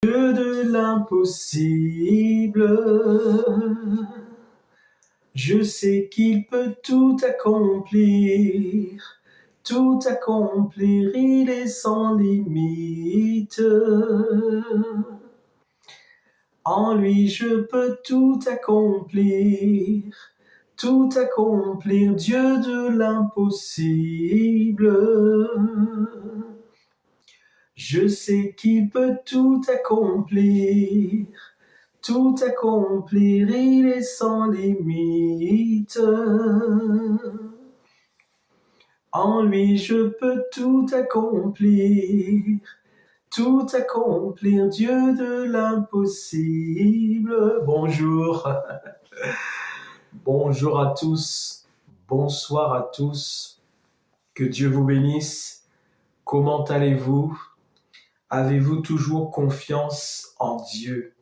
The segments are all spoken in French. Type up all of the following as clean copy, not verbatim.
Dieu de l'impossible, je sais qu'il peut tout accomplir, il est sans limite. En lui je peux tout accomplir, Dieu de l'impossible. Je sais qu'il peut tout accomplir, il est sans limite. En lui je peux tout accomplir, Dieu de l'impossible. Bonjour, bonjour à tous, bonsoir à tous, que Dieu vous bénisse. Comment allez-vous? Avez-vous toujours confiance en Dieu?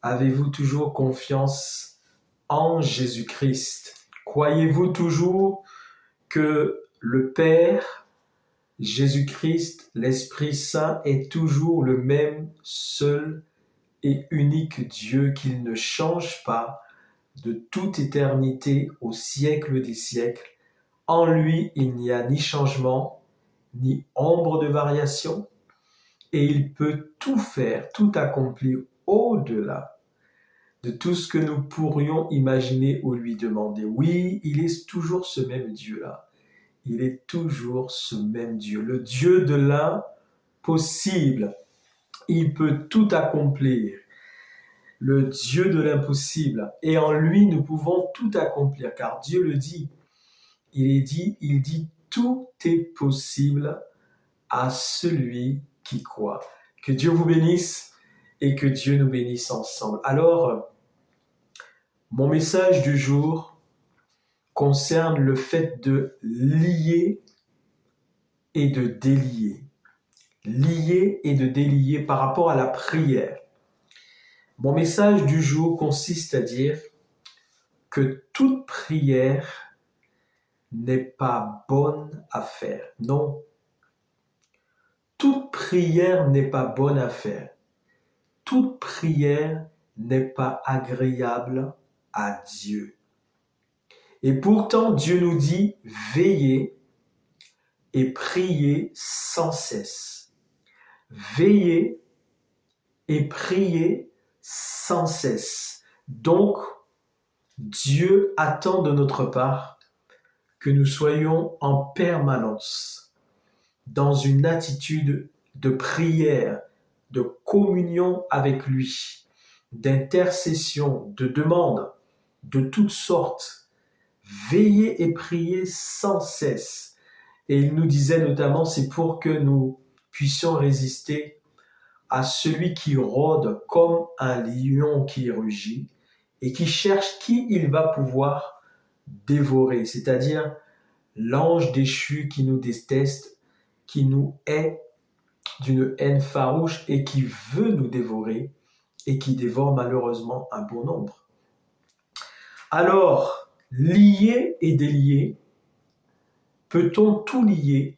Avez-vous toujours confiance en Jésus-Christ? Croyez-vous toujours que le Père, Jésus-Christ, l'Esprit Saint est toujours le même, seul et unique Dieu, qu'il ne change pas de toute éternité au siècle des siècles? En lui, il n'y a ni changement, ni ombre de variation, et il peut tout faire, tout accomplir au-delà de tout ce que nous pourrions imaginer ou lui demander. Oui, il est toujours ce même Dieu-là. Il est toujours ce même Dieu, le Dieu de l'impossible. Il peut tout accomplir, le Dieu de l'impossible. Et en lui, nous pouvons tout accomplir, car Dieu le dit. Il dit, tout est possible à celui qui croit. Que Dieu vous bénisse et que Dieu nous bénisse ensemble. Alors, mon message du jour concerne le fait de lier et de délier. Lier et de délier par rapport à la prière. Mon message du jour consiste à dire que toute prière n'est pas bonne à faire. Non. Toute prière n'est pas bonne à faire. Toute prière n'est pas agréable à Dieu. Et pourtant, Dieu nous dit veillez et priez sans cesse. Veillez et priez sans cesse. Donc, Dieu attend de notre part que nous soyons en permanence dans une attitude de prière, de communion avec lui, d'intercession, de demande, de toutes sortes. Veillez et priez sans cesse. Et il nous disait notamment, c'est pour que nous puissions résister à celui qui rôde comme un lion qui rugit et qui cherche qui il va pouvoir dévorer, c'est-à-dire l'ange déchu qui nous déteste, qui nous hait d'une haine farouche et qui veut nous dévorer et qui dévore malheureusement un bon nombre. Alors, lier et délier, peut-on tout lier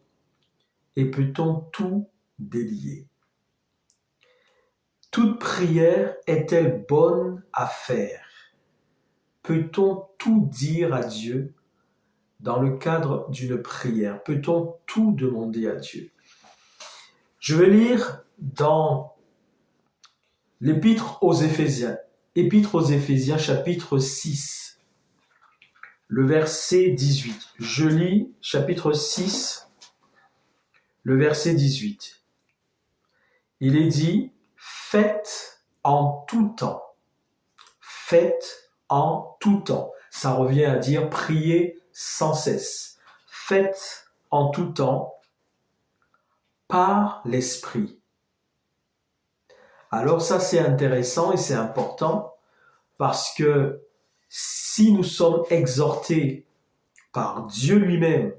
et peut-on tout délier? Toute prière est-elle bonne à faire? Peut-on tout dire à Dieu dans le cadre d'une prière? Peut-on tout demander à Dieu? Je vais lire dans l'Épître aux Éphésiens, chapitre 6, le verset 18. Je lis chapitre 6, le verset 18. Il est dit, faites en tout temps. Faites en tout temps. Ça revient à dire priez sans cesse. Faites en tout temps par l'Esprit. Alors ça, c'est intéressant et c'est important parce que si nous sommes exhortés par Dieu lui-même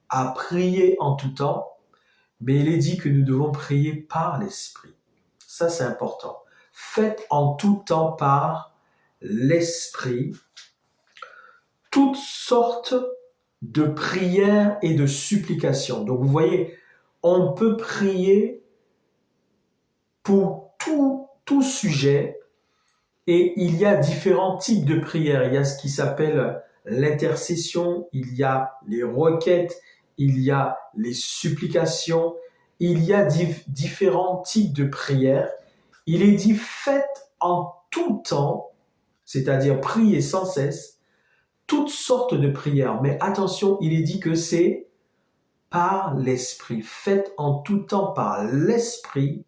à prier en tout temps, mais il est dit que nous devons prier par l'Esprit. Ça, c'est important. Faites en tout temps par l'Esprit toutes sortes de prières et de supplications. Donc, vous voyez, on peut prier pour sujet. Et il y a différents types de prières. Il y a ce qui s'appelle l'intercession, il y a les requêtes, il y a les supplications, il y a différents types de prières. Il est dit faites en tout temps, c'est-à-dire priez sans cesse, toutes sortes de prières. Mais attention, il est dit que c'est par l'Esprit. Faites en tout temps par l'Esprit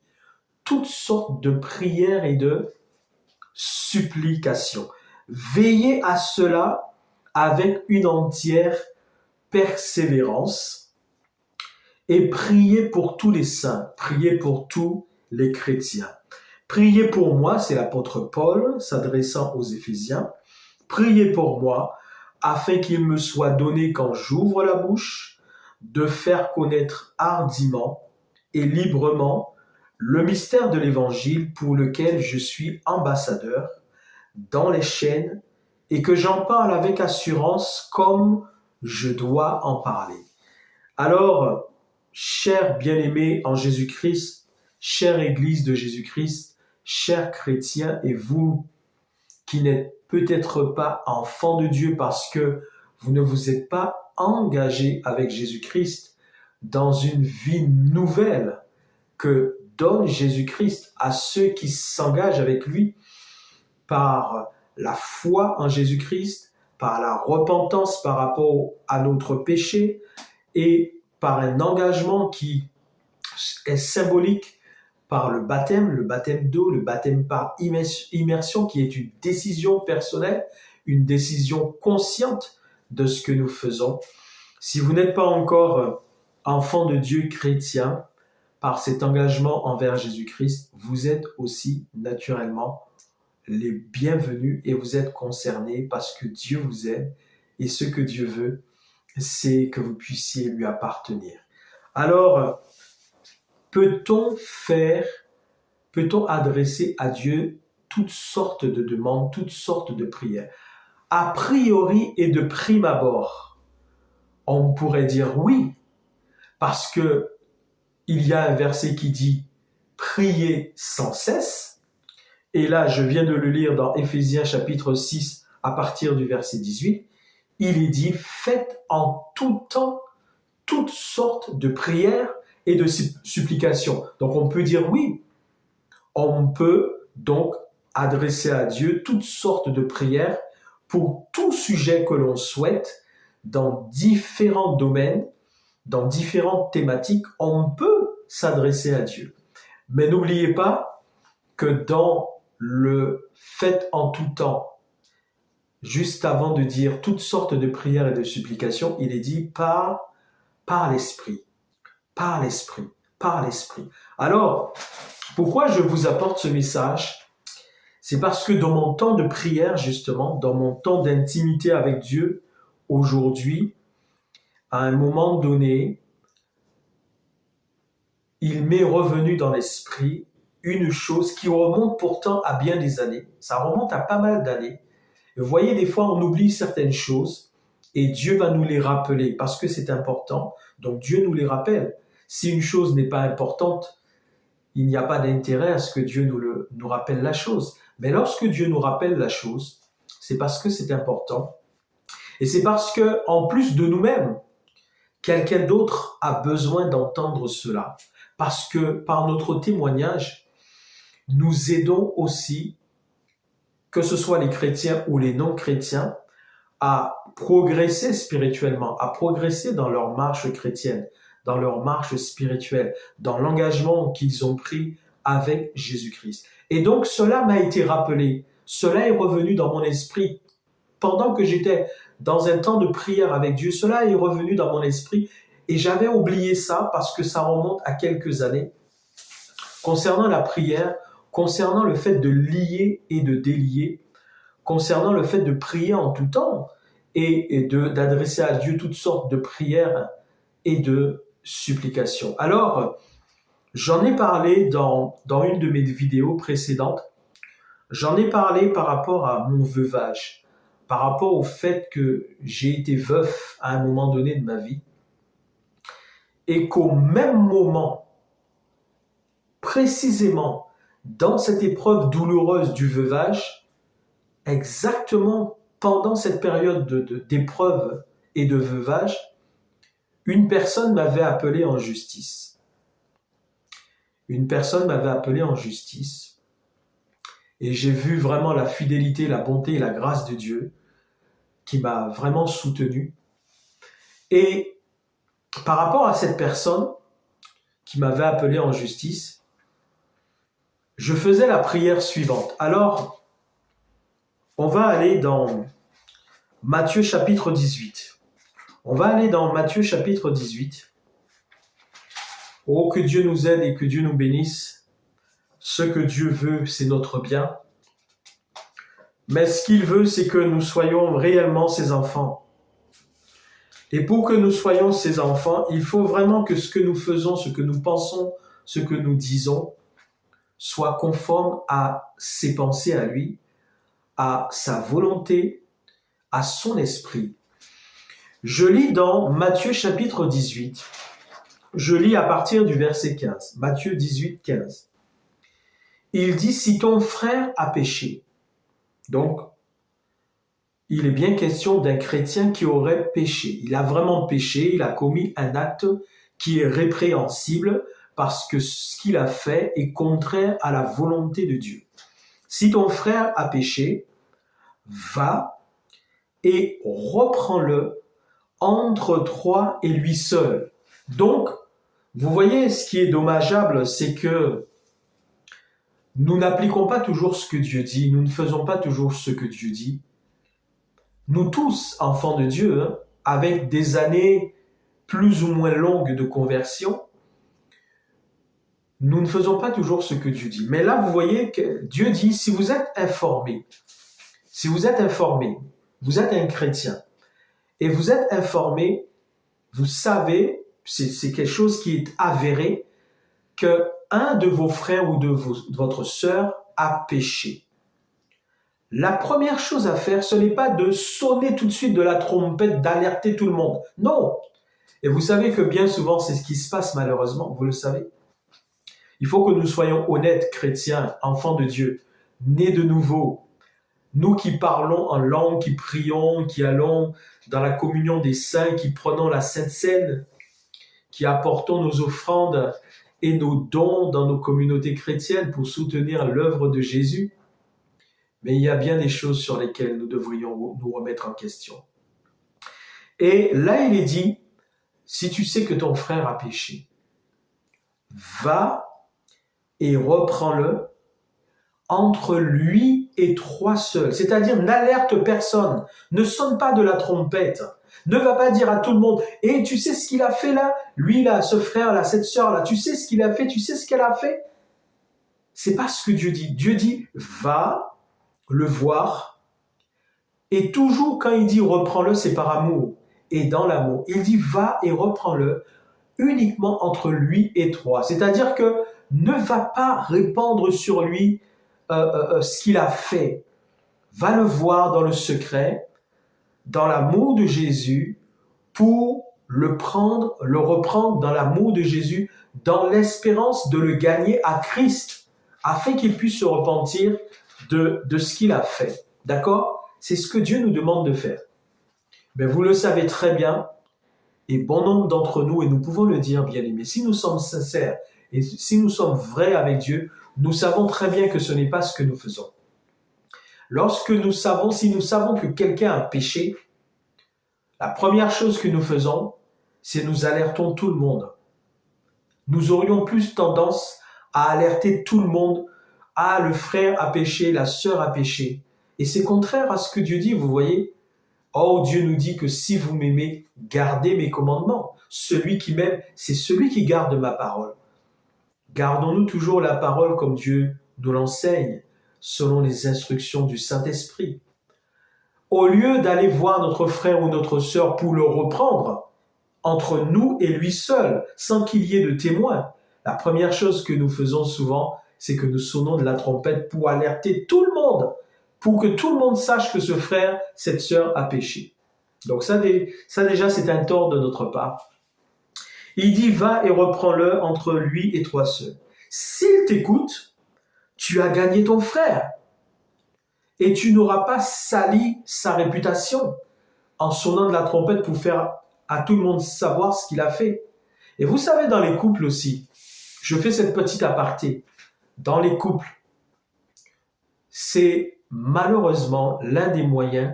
toutes sortes de prières et de supplications. Veillez à cela avec une entière persévérance et priez pour tous les saints, priez pour tous les chrétiens. Priez pour moi, c'est l'apôtre Paul s'adressant aux Éphésiens. Priez pour moi afin qu'il me soit donné quand j'ouvre la bouche de faire connaître hardiment et librement le mystère de l'Évangile pour lequel je suis ambassadeur dans les chaînes et que j'en parle avec assurance comme je dois en parler. Alors, chers bien-aimés en Jésus-Christ, chère Église de Jésus-Christ, chers chrétiens et vous qui n'êtes peut-être pas enfants de Dieu parce que vous ne vous êtes pas engagés avec Jésus-Christ dans une vie nouvelle que donne Jésus-Christ à ceux qui s'engagent avec lui par la foi en Jésus-Christ, par la repentance par rapport à notre péché et par un engagement qui est symbolique par le baptême d'eau, le baptême par immersion qui est une décision personnelle, une décision consciente de ce que nous faisons. Si vous n'êtes pas encore enfant de Dieu chrétien, par cet engagement envers Jésus-Christ, vous êtes aussi naturellement les bienvenus et vous êtes concernés parce que Dieu vous aime et ce que Dieu veut, c'est que vous puissiez lui appartenir. Alors, peut-on adresser à Dieu toutes sortes de demandes, toutes sortes de prières? A priori et de prime abord, on pourrait dire oui, parce que il y a un verset qui dit « Priez sans cesse ». Et là, je viens de le lire dans Éphésiens chapitre 6 à partir du verset 18. Il est dit « Faites en tout temps toutes sortes de prières et de supplications ». Donc on peut dire oui. On peut donc adresser à Dieu toutes sortes de prières pour tout sujet que l'on souhaite dans différents domaines, dans différentes thématiques, on peut s'adresser à Dieu. Mais n'oubliez pas que dans le fait en tout temps, juste avant de dire toutes sortes de prières et de supplications, il est dit par l'Esprit, par l'Esprit, par l'Esprit. Alors, pourquoi je vous apporte ce message? C'est parce que dans mon temps de prière, justement, dans mon temps d'intimité avec Dieu, aujourd'hui, à un moment donné, il m'est revenu dans l'esprit une chose qui remonte pourtant à bien des années. Ça remonte à pas mal d'années. Vous voyez, des fois, on oublie certaines choses et Dieu va nous les rappeler parce que c'est important. Donc, Dieu nous les rappelle. Si une chose n'est pas importante, il n'y a pas d'intérêt à ce que Dieu nous rappelle la chose. Mais lorsque Dieu nous rappelle la chose, c'est parce que c'est important. Et c'est parce que, en plus de nous-mêmes, quelqu'un d'autre a besoin d'entendre cela. Parce que par notre témoignage, nous aidons aussi, que ce soit les chrétiens ou les non-chrétiens, à progresser spirituellement, à progresser dans leur marche chrétienne, dans leur marche spirituelle, dans l'engagement qu'ils ont pris avec Jésus-Christ. Et donc cela m'a été rappelé, cela est revenu dans mon esprit. Pendant que j'étais dans un temps de prière avec Dieu, cela est revenu dans mon esprit et j'avais oublié ça parce que ça remonte à quelques années. Concernant la prière, concernant le fait de lier et de délier, concernant le fait de prier en tout temps et d'adresser à Dieu toutes sortes de prières et de supplications. Alors, j'en ai parlé dans une de mes vidéos précédentes. J'en ai parlé par rapport à mon veuvage, par rapport au fait que j'ai été veuf à un moment donné de ma vie et qu'au même moment, précisément dans cette épreuve douloureuse du veuvage, exactement pendant cette période d'épreuve et de veuvage, une personne m'avait appelé en justice. Une personne m'avait appelé en justice. Et j'ai vu vraiment la fidélité, la bonté et la grâce de Dieu qui m'a vraiment soutenu. Et par rapport à cette personne qui m'avait appelé en justice, je faisais la prière suivante. Alors, on va aller dans Matthieu chapitre 18. On va aller dans Matthieu chapitre 18. Oh, que Dieu nous aide et que Dieu nous bénisse. Ce que Dieu veut, c'est notre bien. Mais ce qu'il veut, c'est que nous soyons réellement ses enfants. Et pour que nous soyons ses enfants, il faut vraiment que ce que nous faisons, ce que nous pensons, ce que nous disons, soit conforme à ses pensées à lui, à sa volonté, à son esprit. Je lis dans Matthieu chapitre 18. Je lis à partir du verset 15. Matthieu 18, 15. Il dit, si ton frère a péché. Donc, il est bien question d'un chrétien qui aurait péché. Il a vraiment péché, il a commis un acte qui est répréhensible parce que ce qu'il a fait est contraire à la volonté de Dieu. Si ton frère a péché, va et reprends-le entre toi et lui seul. Donc, vous voyez, ce qui est dommageable, c'est que nous n'appliquons pas toujours ce que Dieu dit, nous ne faisons pas toujours ce que Dieu dit. Nous tous, enfants de Dieu, avec des années plus ou moins longues de conversion, nous ne faisons pas toujours ce que Dieu dit. Mais là, vous voyez que Dieu dit, si vous êtes informé, vous êtes un chrétien, et vous êtes informé, vous savez, c'est quelque chose qui est avéré, que un de vos frères ou de votre sœur a péché. La première chose à faire, ce n'est pas de sonner tout de suite de la trompette, d'alerter tout le monde. Non. Et vous savez que bien souvent, c'est ce qui se passe malheureusement, vous le savez. Il faut que nous soyons honnêtes, chrétiens, enfants de Dieu, nés de nouveau. Nous qui parlons en langue, qui prions, qui allons dans la communion des saints, qui prenons la Sainte Seine, qui apportons nos offrandes et nos dons dans nos communautés chrétiennes pour soutenir l'œuvre de Jésus. Mais il y a bien des choses sur lesquelles nous devrions nous remettre en question. Et là, il est dit, si tu sais que ton frère a péché, va et reprends-le entre lui et toi seul. C'est-à-dire, n'alerte personne, ne sonne pas de la trompette, ne va pas dire à tout le monde, « Et tu sais ce qu'il a fait là? Lui là, ce frère là, cette sœur là, tu sais ce qu'il a fait, tu sais ce qu'elle a fait ?» C'est pas ce que Dieu dit. Dieu dit, va le voir. Et toujours quand il dit reprends-le, c'est par amour et dans l'amour. Il dit va et reprends-le uniquement entre lui et toi. C'est-à-dire que ne va pas répandre sur lui ce qu'il a fait. Va le voir dans le secret, dans l'amour de Jésus, pour le reprendre dans l'amour de Jésus, dans l'espérance de le gagner à Christ, afin qu'il puisse se repentir de ce qu'il a fait. D'accord? C'est ce que Dieu nous demande de faire. Mais vous le savez très bien, et bon nombre d'entre nous, et nous pouvons le dire, bien-aimés, si nous sommes sincères et si nous sommes vrais avec Dieu, nous savons très bien que ce n'est pas ce que nous faisons. Si nous savons que quelqu'un a péché, la première chose que nous faisons, c'est nous alertons tout le monde. Nous aurions plus tendance à alerter tout le monde. Ah, le frère a péché, la sœur a péché. Et c'est contraire à ce que Dieu dit, vous voyez. Oh, Dieu nous dit que si vous m'aimez, gardez mes commandements. Celui qui m'aime, c'est celui qui garde ma parole. Gardons-nous toujours la parole comme Dieu nous l'enseigne, selon les instructions du Saint-Esprit. Au lieu d'aller voir notre frère ou notre sœur pour le reprendre, entre nous et lui seul, sans qu'il y ait de témoins, la première chose que nous faisons souvent, c'est que nous sonnons de la trompette pour alerter tout le monde, pour que tout le monde sache que ce frère, cette sœur a péché. Donc ça déjà, c'est un tort de notre part. Il dit, va et reprends-le entre lui et toi seul. S'il t'écoute, tu as gagné ton frère. Et tu n'auras pas sali sa réputation en sonnant de la trompette pour faire à tout le monde savoir ce qu'il a fait. Et vous savez, dans les couples aussi, je fais cette petite aparté, dans les couples, c'est malheureusement l'un des moyens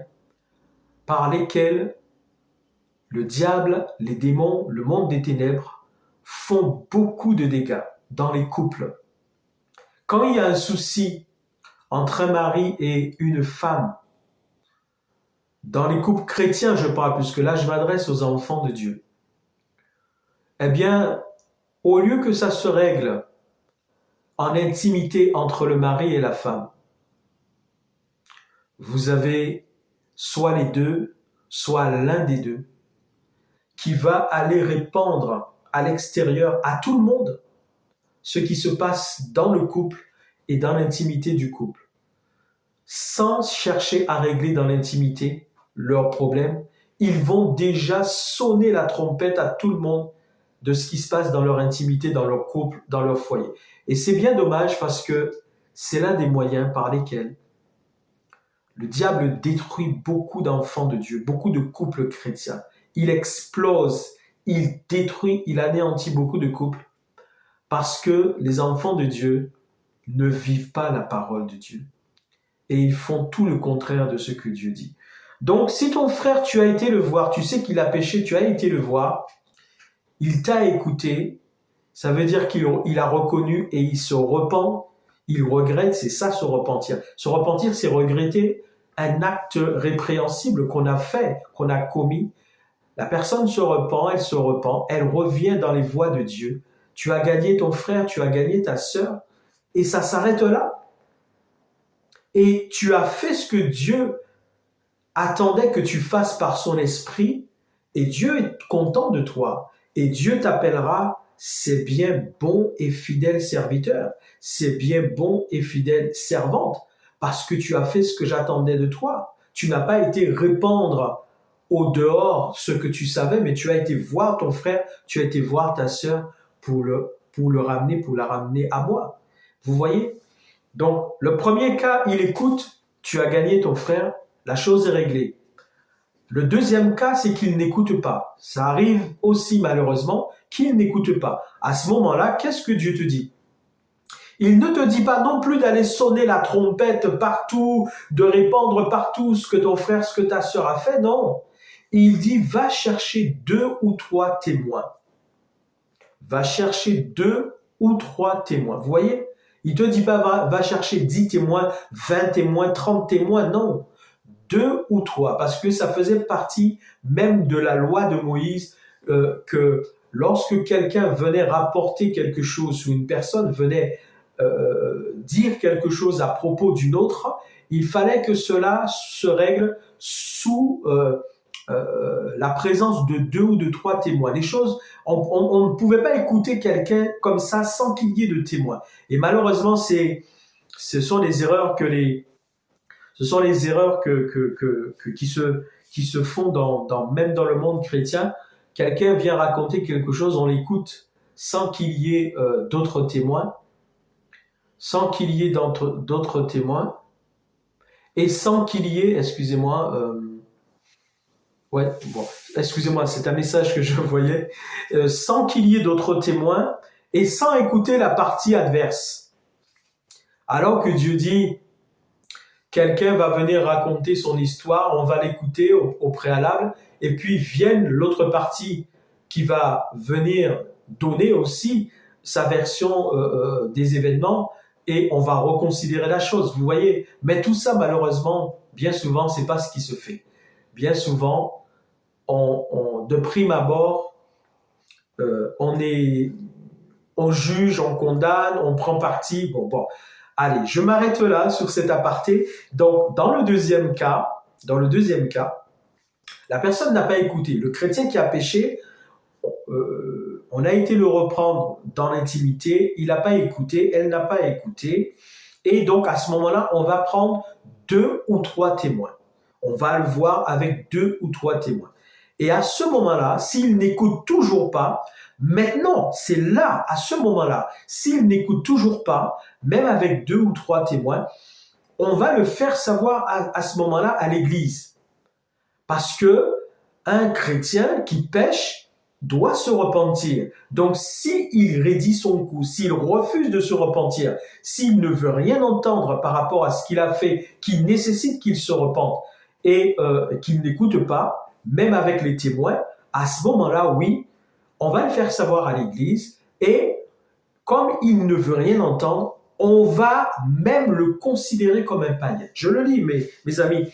par lesquels le diable, les démons, le monde des ténèbres font beaucoup de dégâts dans les couples. Quand il y a un souci entre un mari et une femme, dans les couples chrétiens, je parle, puisque là, je m'adresse aux enfants de Dieu, eh bien, au lieu que ça se règle en intimité entre le mari et la femme, vous avez soit les deux, soit l'un des deux, qui va aller répandre à l'extérieur, à tout le monde, ce qui se passe dans le couple et dans l'intimité du couple, sans chercher à régler dans l'intimité leurs problèmes. Ils vont déjà sonner la trompette à tout le monde de ce qui se passe dans leur intimité, dans leur couple, dans leur foyer. Et c'est bien dommage parce que c'est l'un des moyens par lesquels le diable détruit beaucoup d'enfants de Dieu, beaucoup de couples chrétiens. Il explose, il détruit, il anéantit beaucoup de couples parce que les enfants de Dieu ne vivent pas la parole de Dieu et ils font tout le contraire de ce que Dieu dit. Donc, si ton frère, tu as été le voir, tu sais qu'il a péché, tu as été le voir, il t'a écouté, ça veut dire qu'il a reconnu et il se repent, il regrette, c'est ça se repentir. Se repentir, c'est regretter un acte répréhensible qu'on a fait, qu'on a commis. La personne se repent, elle revient dans les voies de Dieu. Tu as gagné ton frère, tu as gagné ta sœur, et ça s'arrête là. Et tu as fait ce que Dieu attendait que tu fasses par son esprit, et Dieu est content de toi, et Dieu t'appellera, c'est bien bon et fidèle serviteur, c'est bien bon et fidèle servante, parce que tu as fait ce que j'attendais de toi. Tu n'as pas été répandre au dehors ce que tu savais, mais tu as été voir ton frère, tu as été voir ta sœur pour la ramener à moi. Vous voyez? Donc, le premier cas, il écoute, tu as gagné ton frère, la chose est réglée. Le deuxième cas, c'est qu'il n'écoute pas. Ça arrive aussi malheureusement qu'il n'écoute pas. À ce moment-là, qu'est-ce que Dieu te dit? Il ne te dit pas non plus d'aller sonner la trompette partout, de répandre partout ce que ton frère, ce que ta sœur a fait, non. Il dit, va chercher 2 ou 3 témoins. Va chercher 2 ou 3 témoins. Vous voyez? Il te dit pas, va chercher 10 témoins, 20 témoins, 30 témoins, non. 2 ou 3, parce que ça faisait partie même de la loi de Moïse, que lorsque quelqu'un venait rapporter quelque chose, ou une personne venait dire quelque chose à propos d'une autre, il fallait que cela se règle sous la présence de 2 ou de 3 témoins. Les choses, on ne pouvait pas écouter quelqu'un comme ça sans qu'il y ait de témoins. Et malheureusement, ce sont les erreurs qui se font même dans le monde chrétien. Quelqu'un vient raconter quelque chose, on l'écoute sans qu'il y ait d'autres témoins, et sans qu'il y ait, excusez-moi, c'est un message que je voyais, sans qu'il y ait d'autres témoins et sans écouter la partie adverse. Alors que Dieu dit, quelqu'un va venir raconter son histoire, on va l'écouter au préalable, et puis vienne l'autre partie qui va venir donner aussi sa version des événements, et on va reconsidérer la chose, vous voyez. Mais tout ça, malheureusement, bien souvent, c'est pas ce qui se fait. Bien souvent, de prime abord, on juge, on condamne, on prend parti. Bon. Allez, je m'arrête là sur cet aparté. Donc, dans le deuxième cas, la personne n'a pas écouté. Le chrétien qui a péché, on a été le reprendre dans l'intimité, il n'a pas écouté, elle n'a pas écouté. Et donc, à ce moment-là, on va prendre 2 ou 3 témoins. On va le voir avec 2 ou 3 témoins. Et à ce moment-là, s'il n'écoute toujours pas, maintenant, c'est là, à ce moment-là, s'il n'écoute toujours pas, même avec 2 ou 3 témoins, on va le faire savoir à ce moment-là à l'église. Parce que un chrétien qui pêche doit se repentir. Donc, s'il raidit son cou, s'il refuse de se repentir, s'il ne veut rien entendre par rapport à ce qu'il a fait, qui nécessite qu'il se repente et qu'il n'écoute pas, même avec les témoins, à ce moment-là, oui, on va le faire savoir à l'église et comme il ne veut rien entendre, on va même le considérer comme un païen. Je le lis, mes amis,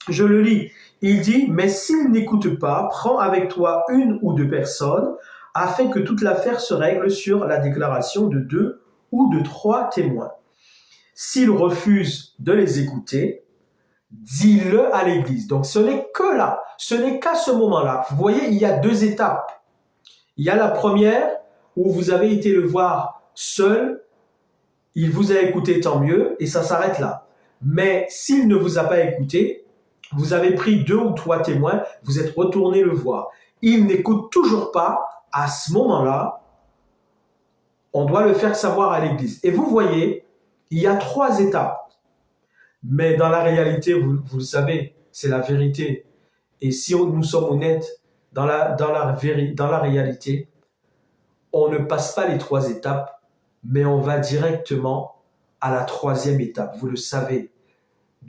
je le lis. Il dit, mais s'il n'écoute pas, prends avec toi 1 ou 2 personnes, afin que toute l'affaire se règle sur la déclaration de 2 ou de 3 témoins. S'il refuse de les écouter, dis-le à l'église. Donc ce n'est que là, ce n'est qu'à ce moment-là. Vous voyez, il y a 2 étapes. Il y a la première, où vous avez été le voir seul, il vous a écouté, tant mieux, et ça s'arrête là. Mais s'il ne vous a pas écouté, vous avez pris 2 ou 3 témoins, vous êtes retourné le voir. Il n'écoute toujours pas, à ce moment-là, on doit le faire savoir à l'église. Et vous voyez, il y a 3 étapes. Mais dans la réalité, vous le savez, c'est la vérité. Et si nous sommes honnêtes, dans la réalité, on ne passe pas les 3 étapes, mais on va directement à la 3e étape. Vous le savez,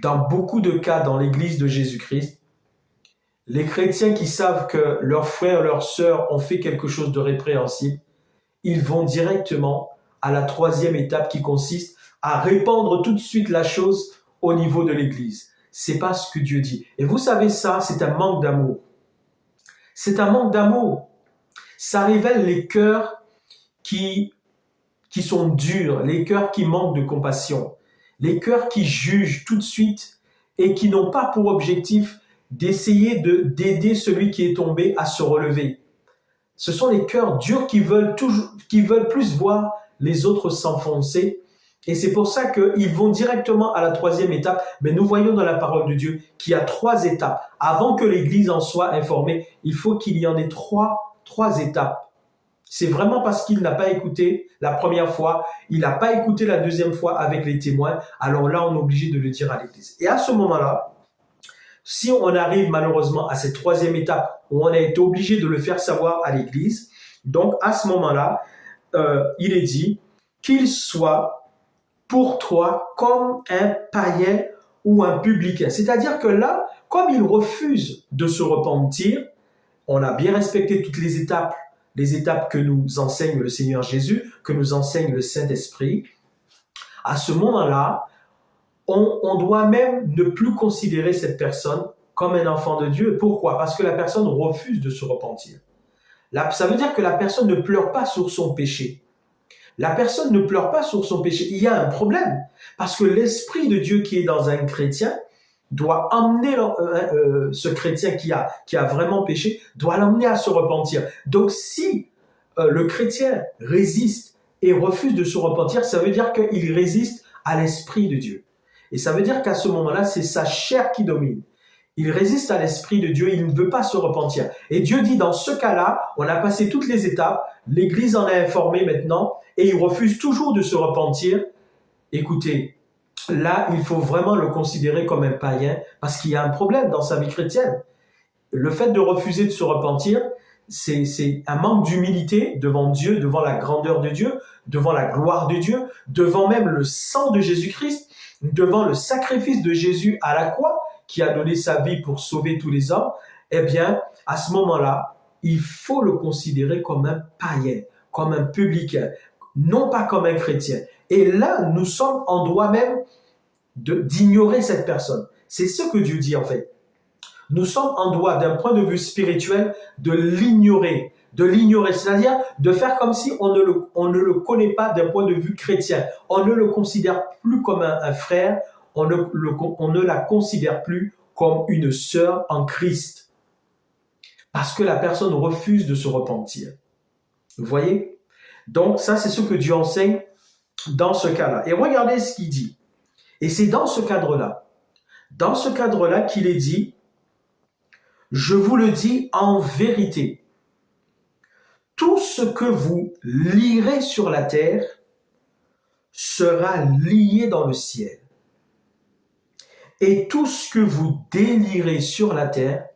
dans beaucoup de cas dans l'Église de Jésus-Christ, les chrétiens qui savent que leurs frères, leurs sœurs ont fait quelque chose de répréhensible, ils vont directement à la 3e étape qui consiste à répandre tout de suite la chose au niveau de l'Église. C'est pas ce que Dieu dit. Et vous savez ça, c'est un manque d'amour. C'est un manque d'amour. Ça révèle les cœurs qui sont durs, les cœurs qui manquent de compassion, les cœurs qui jugent tout de suite et qui n'ont pas pour objectif d'essayer d'aider celui qui est tombé à se relever. Ce sont les cœurs durs qui veulent plus voir les autres s'enfoncer. Et c'est pour ça qu'ils vont directement à la 3e étape. Mais nous voyons dans la parole de Dieu qu'il y a 3 étapes. Avant que l'Église en soit informée, il faut qu'il y en ait 3 étapes. C'est vraiment parce qu'il n'a pas écouté la première fois, il n'a pas écouté la 2e fois avec les témoins, alors là, on est obligé de le dire à l'Église. Et à ce moment-là, si on arrive malheureusement à cette 3e étape où on a été obligé de le faire savoir à l'Église, donc à ce moment-là, il est dit qu'il soit pour toi comme un païen ou un publicain. C'est-à-dire que là, comme il refuse de se repentir, on a bien respecté toutes les étapes que nous enseigne le Seigneur Jésus, que nous enseigne le Saint-Esprit. À ce moment-là, on doit même ne plus considérer cette personne comme un enfant de Dieu. Pourquoi? Parce que la personne refuse de se repentir. Ça veut dire que la personne ne pleure pas sur son péché. La personne ne pleure pas sur son péché. Il y a un problème. Parce que l'Esprit de Dieu qui est dans un chrétien doit emmener ce chrétien qui a vraiment péché, doit l'emmener à se repentir. Donc si le chrétien résiste et refuse de se repentir, ça veut dire qu'il résiste à l'Esprit de Dieu. Et ça veut dire qu'à ce moment-là, c'est sa chair qui domine. Il résiste à l'Esprit de Dieu, il ne veut pas se repentir. Et Dieu dit, dans ce cas-là, on a passé toutes les étapes, l'Église en est informée maintenant, et il refuse toujours de se repentir. Écoutez, là, il faut vraiment le considérer comme un païen, parce qu'il y a un problème dans sa vie chrétienne. Le fait de refuser de se repentir, c'est un manque d'humilité devant Dieu, devant la grandeur de Dieu, devant la gloire de Dieu, devant même le sang de Jésus-Christ, devant le sacrifice de Jésus à la croix, qui a donné sa vie pour sauver tous les hommes. Eh bien, à ce moment-là, il faut le considérer comme un païen, comme un publicain, non pas comme un chrétien. Et là, nous sommes en droit même d'ignorer cette personne. C'est ce que Dieu dit en fait. Nous sommes en droit, d'un point de vue spirituel, de l'ignorer, c'est-à-dire de faire comme si on ne le connaît pas d'un point de vue chrétien. On ne le considère plus comme un frère, on ne la considère plus comme une sœur en Christ. Parce que la personne refuse de se repentir. Vous voyez? Donc ça, c'est ce que Dieu enseigne dans ce cas-là. Et regardez ce qu'il dit. Et c'est dans ce cadre-là qu'il est dit, je vous le dis en vérité, tout ce que vous lierez sur la terre sera lié dans le ciel. Et tout ce que vous délierez sur la terre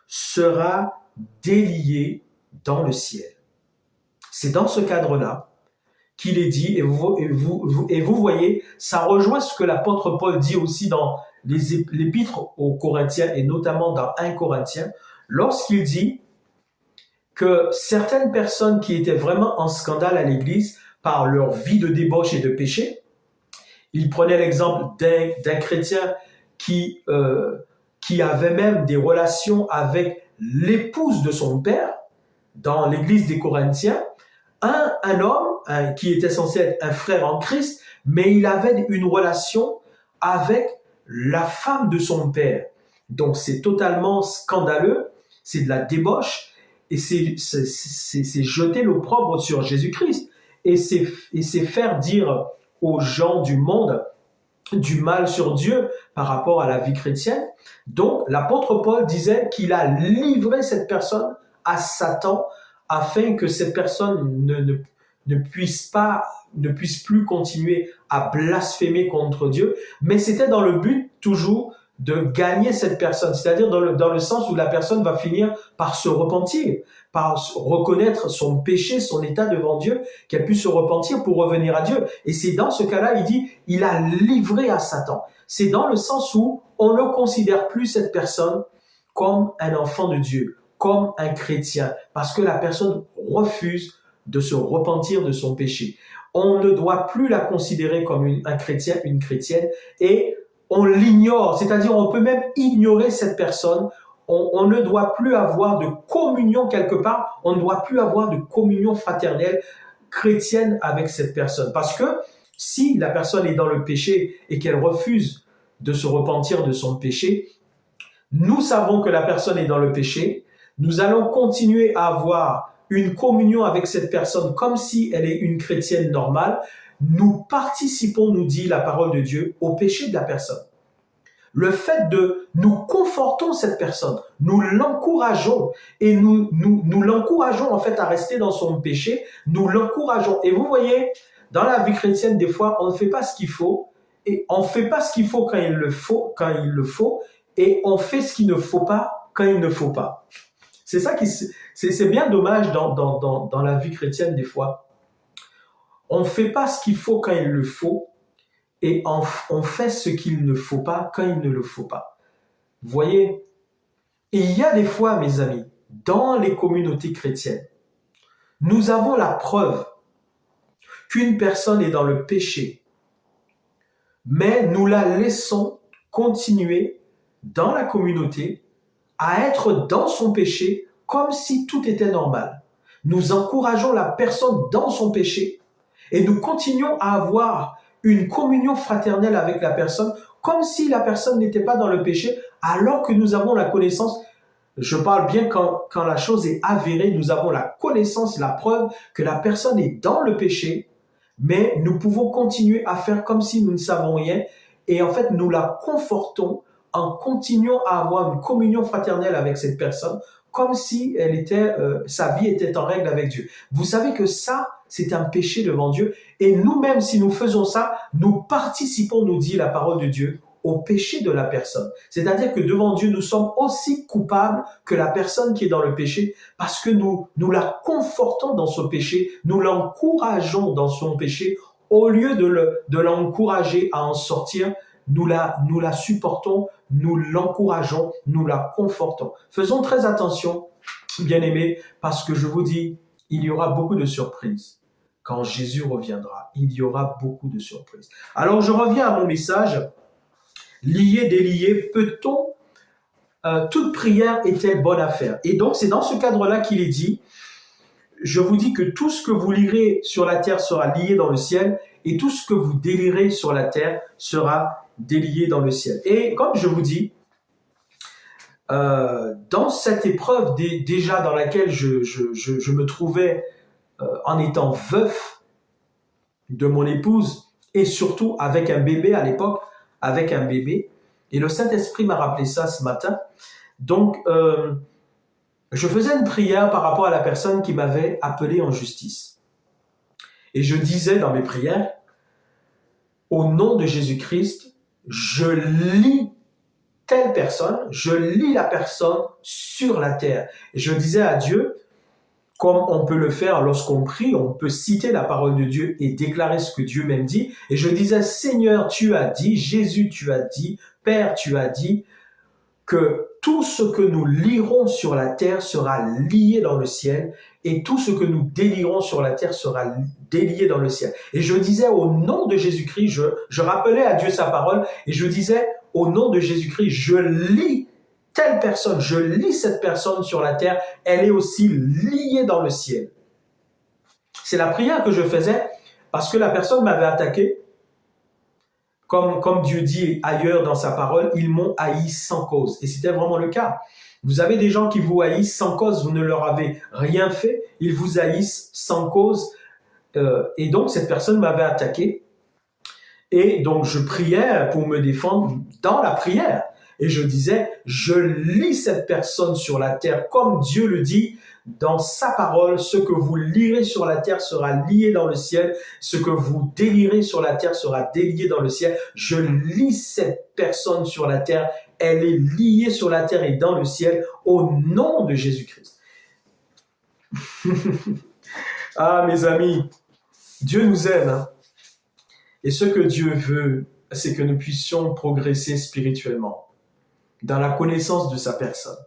sera délié dans le ciel. C'est dans ce cadre-là qu'il est dit, et vous voyez, ça rejoint ce que l'apôtre Paul dit aussi dans l'épître aux Corinthiens, et notamment dans 1 Corinthiens, lorsqu'il dit que certaines personnes qui étaient vraiment en scandale à l'Église par leur vie de débauche et de péché, il prenait l'exemple d'un chrétien qui avait même des relations avec l'épouse de son père dans l'église des Corinthiens, un homme qui était censé être un frère en Christ, mais il avait une relation avec la femme de son père. Donc c'est totalement scandaleux, c'est de la débauche, et c'est jeter l'opprobre sur Jésus-Christ, et c'est faire dire aux gens du monde du mal sur Dieu par rapport à la vie chrétienne. Donc, l'apôtre Paul disait qu'il a livré cette personne à Satan afin que cette personne ne puisse plus continuer à blasphémer contre Dieu, mais c'était dans le but toujours de gagner cette personne, c'est-à-dire dans le sens où la personne va finir par se repentir, par reconnaître son péché, son état devant Dieu, qu'elle puisse se repentir pour revenir à Dieu. Et c'est dans ce cas-là, il dit, il a livré à Satan. C'est dans le sens où on ne considère plus cette personne comme un enfant de Dieu, comme un chrétien, parce que la personne refuse de se repentir de son péché. On ne doit plus la considérer comme un chrétien, une chrétienne, et on l'ignore, c'est-à-dire on peut même ignorer cette personne. On ne doit plus avoir de communion quelque part, on ne doit plus avoir de communion fraternelle chrétienne avec cette personne. Parce que si la personne est dans le péché et qu'elle refuse de se repentir de son péché, nous savons que la personne est dans le péché, nous allons continuer à avoir une communion avec cette personne comme si elle est une chrétienne normale. Nous participons, nous dit la parole de Dieu, au péché de la personne. Le fait de nous confortons cette personne, nous l'encourageons et nous l'encourageons en fait à rester dans son péché, nous l'encourageons. Et vous voyez, dans la vie chrétienne, des fois, on ne fait pas ce qu'il faut et on ne fait pas ce qu'il faut quand il le faut et on fait ce qu'il ne faut pas quand il ne faut pas. C'est ça c'est bien dommage dans la vie chrétienne des fois. On ne fait pas ce qu'il faut quand il le faut et on fait ce qu'il ne faut pas quand il ne le faut pas. Vous voyez, il y a des fois, mes amis, dans les communautés chrétiennes, nous avons la preuve qu'une personne est dans le péché, mais nous la laissons continuer dans la communauté à être dans son péché comme si tout était normal. Nous encourageons la personne dans son péché et nous continuons à avoir une communion fraternelle avec la personne comme si la personne n'était pas dans le péché alors que nous avons la connaissance. Je parle bien quand la chose est avérée, nous avons la connaissance, la preuve que la personne est dans le péché, mais nous pouvons continuer à faire comme si nous ne savons rien et en fait nous la confortons en continuant à avoir une communion fraternelle avec cette personne comme si sa vie était en règle avec Dieu. Vous savez que ça, c'est un péché devant Dieu. Et nous-mêmes, si nous faisons ça, nous participons, nous dit la parole de Dieu, au péché de la personne. C'est-à-dire que devant Dieu, nous sommes aussi coupables que la personne qui est dans le péché parce que nous la confortons dans son péché, nous l'encourageons dans son péché. Au lieu de l'encourager à en sortir, nous la supportons, nous l'encourageons, nous la confortons. Faisons très attention, bien-aimés, parce que je vous dis, il y aura beaucoup de surprises. Quand Jésus reviendra, il y aura beaucoup de surprises. Alors, je reviens à mon message. Lier, délier, peut-on toute prière est-elle bonne à faire? Et donc, c'est dans ce cadre-là qu'il est dit, je vous dis que tout ce que vous lirez sur la terre sera lié dans le ciel, et tout ce que vous délierez sur la terre sera délié dans le ciel. Et comme je vous dis, dans cette épreuve déjà dans laquelle je me trouvais en étant veuf de mon épouse, et surtout avec un bébé à l'époque, avec un bébé, et le Saint-Esprit m'a rappelé ça ce matin, Donc, je faisais une prière par rapport à la personne qui m'avait appelé en justice. Et je disais dans mes prières, au nom de Jésus-Christ, je lis telle personne, je lis la personne sur la terre. Et je disais à Dieu, comme on peut le faire lorsqu'on prie, on peut citer la parole de Dieu et déclarer ce que Dieu même dit. Et je disais, Seigneur, tu as dit, Jésus, tu as dit, Père, tu as dit, que tout ce que nous lirons sur la terre sera lié dans le ciel et tout ce que nous délierons sur la terre sera délié dans le ciel. Et je disais au nom de Jésus-Christ, je rappelais à Dieu sa parole et je disais au nom de Jésus-Christ, je lis telle personne, je lis cette personne sur la terre, elle est aussi liée dans le ciel. C'est la prière que je faisais parce que la personne m'avait attaqué. Comme Dieu dit ailleurs dans sa parole, ils m'ont haï sans cause. Et c'était vraiment le cas. Vous avez des gens qui vous haïssent sans cause, vous ne leur avez rien fait, ils vous haïssent sans cause. Et donc, cette personne m'avait attaqué. Et donc, je priais pour me défendre dans la prière. Et je disais, je lis cette personne sur la terre comme Dieu le dit dans sa parole. Ce que vous lirez sur la terre sera lié dans le ciel. Ce que vous délirez sur la terre sera délié dans le ciel. Je lis cette personne sur la terre. Elle est liée sur la terre et dans le ciel au nom de Jésus-Christ. Ah, mes amis, Dieu nous aime. Hein? Et ce que Dieu veut, c'est que nous puissions progresser spirituellement dans la connaissance de sa personne.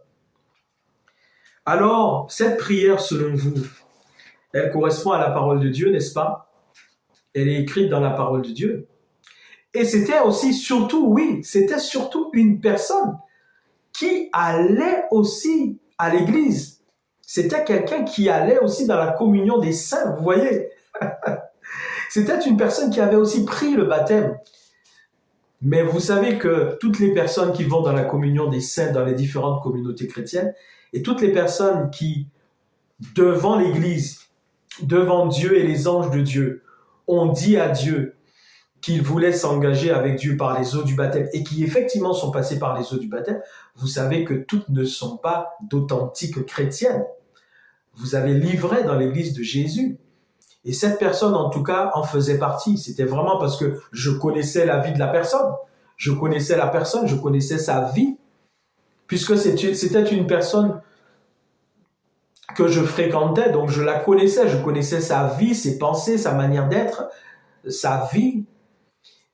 Alors, cette prière, selon vous, elle correspond à la parole de Dieu, n'est-ce pas? Elle est écrite dans la parole de Dieu. Et c'était aussi, surtout une personne qui allait aussi à l'église. C'était quelqu'un qui allait aussi dans la communion des saints, vous voyez? C'était une personne qui avait aussi pris le baptême. Mais vous savez que toutes les personnes qui vont dans la communion des saints dans les différentes communautés chrétiennes et toutes les personnes qui, devant l'Église, devant Dieu et les anges de Dieu, ont dit à Dieu qu'ils voulaient s'engager avec Dieu par les eaux du baptême et qui effectivement sont passés par les eaux du baptême, vous savez que toutes ne sont pas d'authentiques chrétiennes. Vous avez livré dans l'Église de Jésus. Et cette personne, en tout cas, en faisait partie. C'était vraiment parce que je connaissais la vie de la personne. Je connaissais la personne, je connaissais sa vie. Puisque c'était une personne que je fréquentais, donc je la connaissais. Je connaissais sa vie, ses pensées, sa manière d'être, sa vie.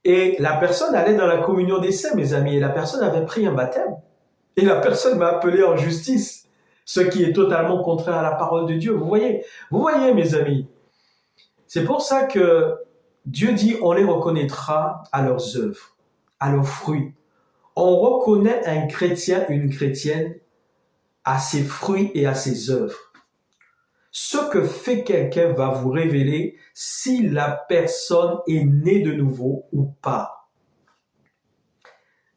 Et la personne allait dans la communion des saints, mes amis. Et la personne avait pris un baptême. Et la personne m'a appelé en justice. Ce qui est totalement contraire à la parole de Dieu. Vous voyez, mes amis. C'est pour ça que Dieu dit, on les reconnaîtra à leurs œuvres, à leurs fruits. On reconnaît un chrétien, une chrétienne, à ses fruits et à ses œuvres. Ce que fait quelqu'un va vous révéler si la personne est née de nouveau ou pas.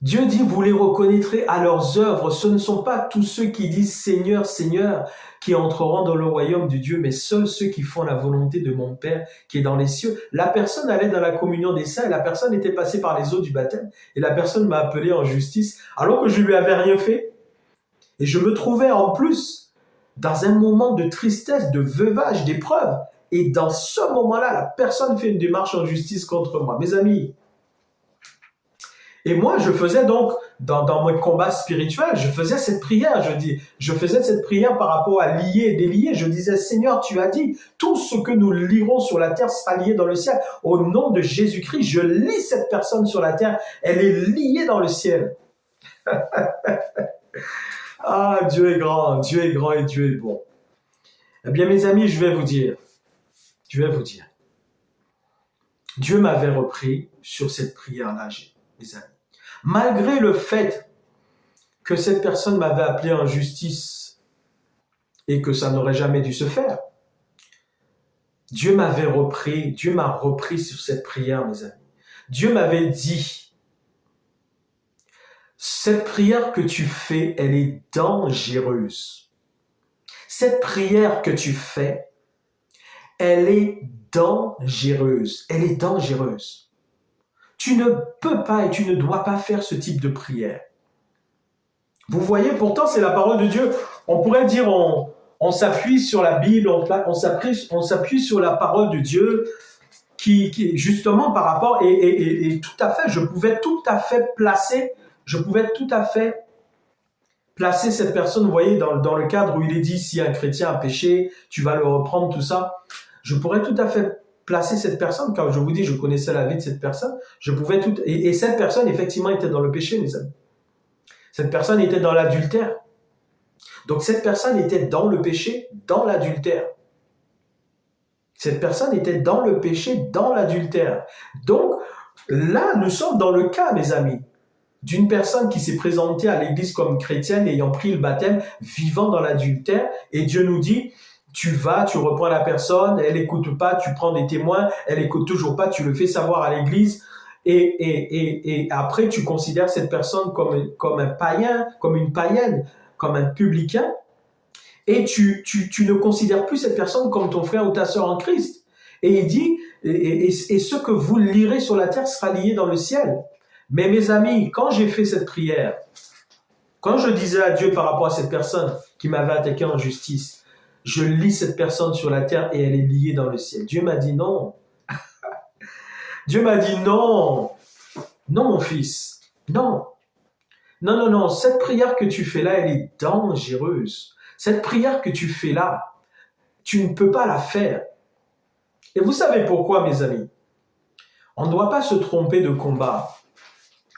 Dieu dit, vous les reconnaîtrez à leurs œuvres. Ce ne sont pas tous ceux qui disent Seigneur, Seigneur, qui entreront dans le royaume de Dieu, mais seuls ceux qui font la volonté de mon Père qui est dans les cieux. La personne allait dans la communion des saints et la personne était passée par les eaux du baptême et la personne m'a appelé en justice alors que je lui avais rien fait. Et je me trouvais en plus dans un moment de tristesse, de veuvage, d'épreuve. Et dans ce moment-là, la personne fait une démarche en justice contre moi. Mes amis, et moi, je faisais donc, dans mon combat spirituel, je faisais cette prière, je faisais cette prière par rapport à lier et délier. Je disais, Seigneur, tu as dit, tout ce que nous lirons sur la terre sera lié dans le ciel. Au nom de Jésus-Christ, je lis cette personne sur la terre, elle est liée dans le ciel. Ah, Dieu est grand et Dieu est bon. Eh bien, mes amis, je vais vous dire, Dieu m'avait repris sur cette prière-là, mes amis. Malgré le fait que cette personne m'avait appelé en justice et que ça n'aurait jamais dû se faire, Dieu m'a repris sur cette prière, mes amis. Dieu m'avait dit, cette prière que tu fais, elle est dangereuse. Cette prière que tu fais, elle est dangereuse. Elle est dangereuse. Tu ne peux pas et tu ne dois pas faire ce type de prière. Vous voyez, pourtant, c'est la parole de Dieu. On pourrait dire, on s'appuie sur la Bible, on s'appuie sur la parole de Dieu, qui justement par rapport, et tout à fait, je pouvais tout à fait placer cette personne, vous voyez, dans le cadre où il est dit, si un chrétien a péché, tu vas le reprendre, tout ça. Je pourrais tout à fait placer cette personne, quand je vous dis, je connaissais la vie de cette personne, et cette personne, effectivement, était dans le péché, mes amis. Cette personne était dans l'adultère. Donc, cette personne était dans le péché, dans l'adultère. Cette personne était dans le péché, dans l'adultère. Donc, là, nous sommes dans le cas, mes amis, d'une personne qui s'est présentée à l'église comme chrétienne, ayant pris le baptême, vivant dans l'adultère, et Dieu nous dit, tu reprends la personne, elle n'écoute pas, tu prends des témoins, elle n'écoute toujours pas, tu le fais savoir à l'église, et après tu considères cette personne comme un païen, comme une païenne, comme un publicain, et tu ne considères plus cette personne comme ton frère ou ta sœur en Christ. Et il dit, et ce que vous lirez sur la terre sera lié dans le ciel. Mais mes amis, quand j'ai fait cette prière, quand je disais à Dieu par rapport à cette personne qui m'avait attaqué en justice, je lis cette personne sur la terre et elle est liée dans le ciel. Dieu m'a dit non. Dieu m'a dit non. Non, mon fils. Non. Non, non, non. Cette prière que tu fais là, elle est dangereuse. Cette prière que tu fais là, tu ne peux pas la faire. Et vous savez pourquoi, mes amis? On ne doit pas se tromper de combat.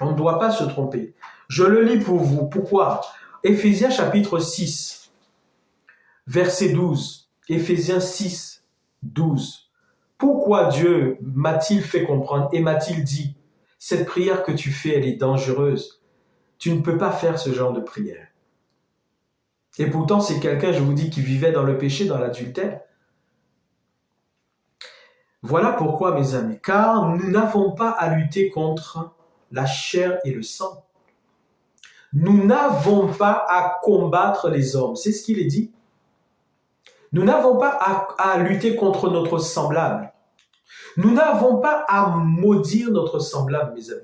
On ne doit pas se tromper. Je le lis pour vous. Pourquoi? Éphésiens chapitre 6, verset 12. Éphésiens 6, 12. Pourquoi Dieu m'a-t-il fait comprendre et m'a-t-il dit, cette prière que tu fais, elle est dangereuse. Tu ne peux pas faire ce genre de prière. Et pourtant, c'est quelqu'un, je vous dis, qui vivait dans le péché, dans l'adultère. Voilà pourquoi, mes amis, car nous n'avons pas à lutter contre la chair et le sang. Nous n'avons pas à combattre les hommes. C'est ce qu'il est dit. Nous n'avons pas à lutter contre notre semblable. Nous n'avons pas à maudire notre semblable, mes amis.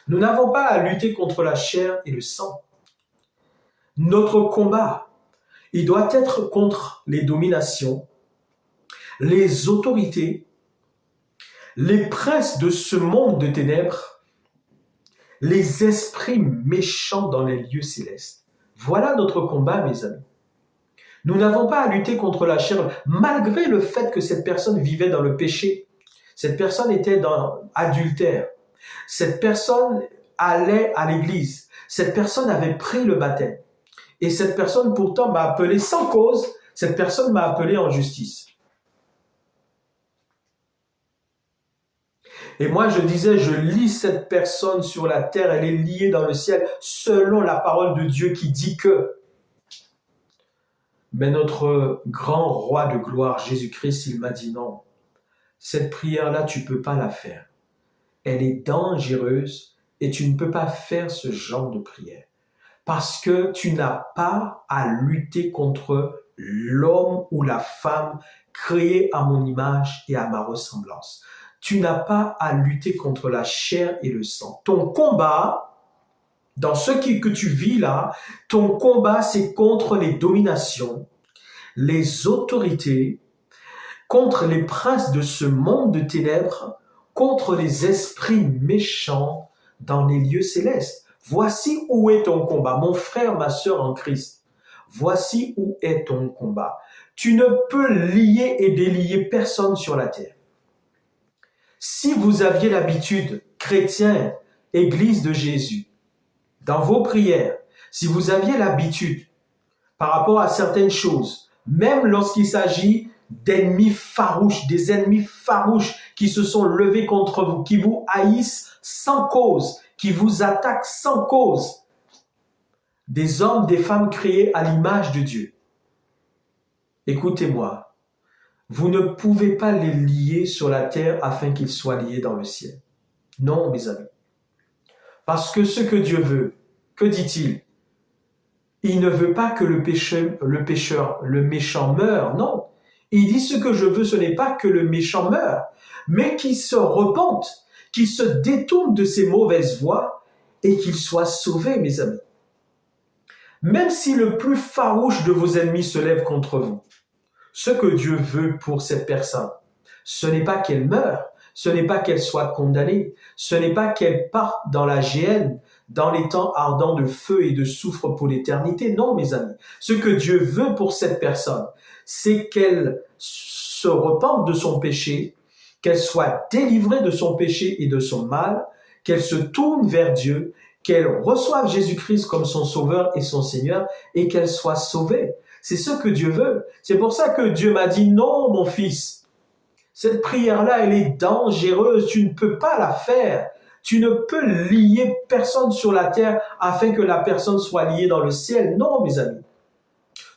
Nous n'avons pas à lutter contre la chair et le sang. Notre combat, il doit être contre les dominations, les autorités, les princes de ce monde de ténèbres, les esprits méchants dans les lieux célestes. Voilà notre combat, mes amis. Nous n'avons pas à lutter contre la chair, malgré le fait que cette personne vivait dans le péché. Cette personne était dans adultère. Cette personne allait à l'église. Cette personne avait pris le baptême. Et cette personne pourtant m'a appelé sans cause. Cette personne m'a appelé en justice. Et moi, je disais, je lis cette personne sur la terre, elle est liée dans le ciel, selon la parole de Dieu qui dit que. Mais notre grand roi de gloire, Jésus-Christ, il m'a dit non. Cette prière-là, tu ne peux pas la faire. Elle est dangereuse et tu ne peux pas faire ce genre de prière. Parce que tu n'as pas à lutter contre l'homme ou la femme créé à mon image et à ma ressemblance. Tu n'as pas à lutter contre la chair et le sang. Ton combat, dans ce que tu vis là, ton combat, c'est contre les dominations, les autorités, contre les princes de ce monde de ténèbres, contre les esprits méchants dans les lieux célestes. Voici où est ton combat, mon frère, ma sœur en Christ. Voici où est ton combat. Tu ne peux lier et délier personne sur la terre. Si vous aviez l'habitude, chrétien, Église de Jésus, dans vos prières, si vous aviez l'habitude, par rapport à certaines choses, même lorsqu'il s'agit d'ennemis farouches, des ennemis farouches qui se sont levés contre vous, qui vous haïssent sans cause, qui vous attaquent sans cause, des hommes, des femmes créés à l'image de Dieu. Écoutez-moi, vous ne pouvez pas les lier sur la terre afin qu'ils soient liés dans le ciel. Non, mes amis. Parce que ce que Dieu veut, que dit-il? Il ne veut pas que le méchant meure, non. Il dit ce que je veux, ce n'est pas que le méchant meure, mais qu'il se repente, qu'il se détourne de ses mauvaises voies et qu'il soit sauvé, mes amis. Même si le plus farouche de vos ennemis se lève contre vous, ce que Dieu veut pour cette personne, ce n'est pas qu'elle meure, ce n'est pas qu'elle soit condamnée, ce n'est pas qu'elle parte dans la géhenne, dans les temps ardents de feu et de soufre pour l'éternité. Non, mes amis. Ce que Dieu veut pour cette personne, c'est qu'elle se repente de son péché, qu'elle soit délivrée de son péché et de son mal, qu'elle se tourne vers Dieu, qu'elle reçoive Jésus-Christ comme son Sauveur et son Seigneur, et qu'elle soit sauvée. C'est ce que Dieu veut. C'est pour ça que Dieu m'a dit, non, mon fils, cette prière-là, elle est dangereuse, tu ne peux pas la faire. Tu ne peux lier personne sur la terre afin que la personne soit liée dans le ciel. Non, mes amis.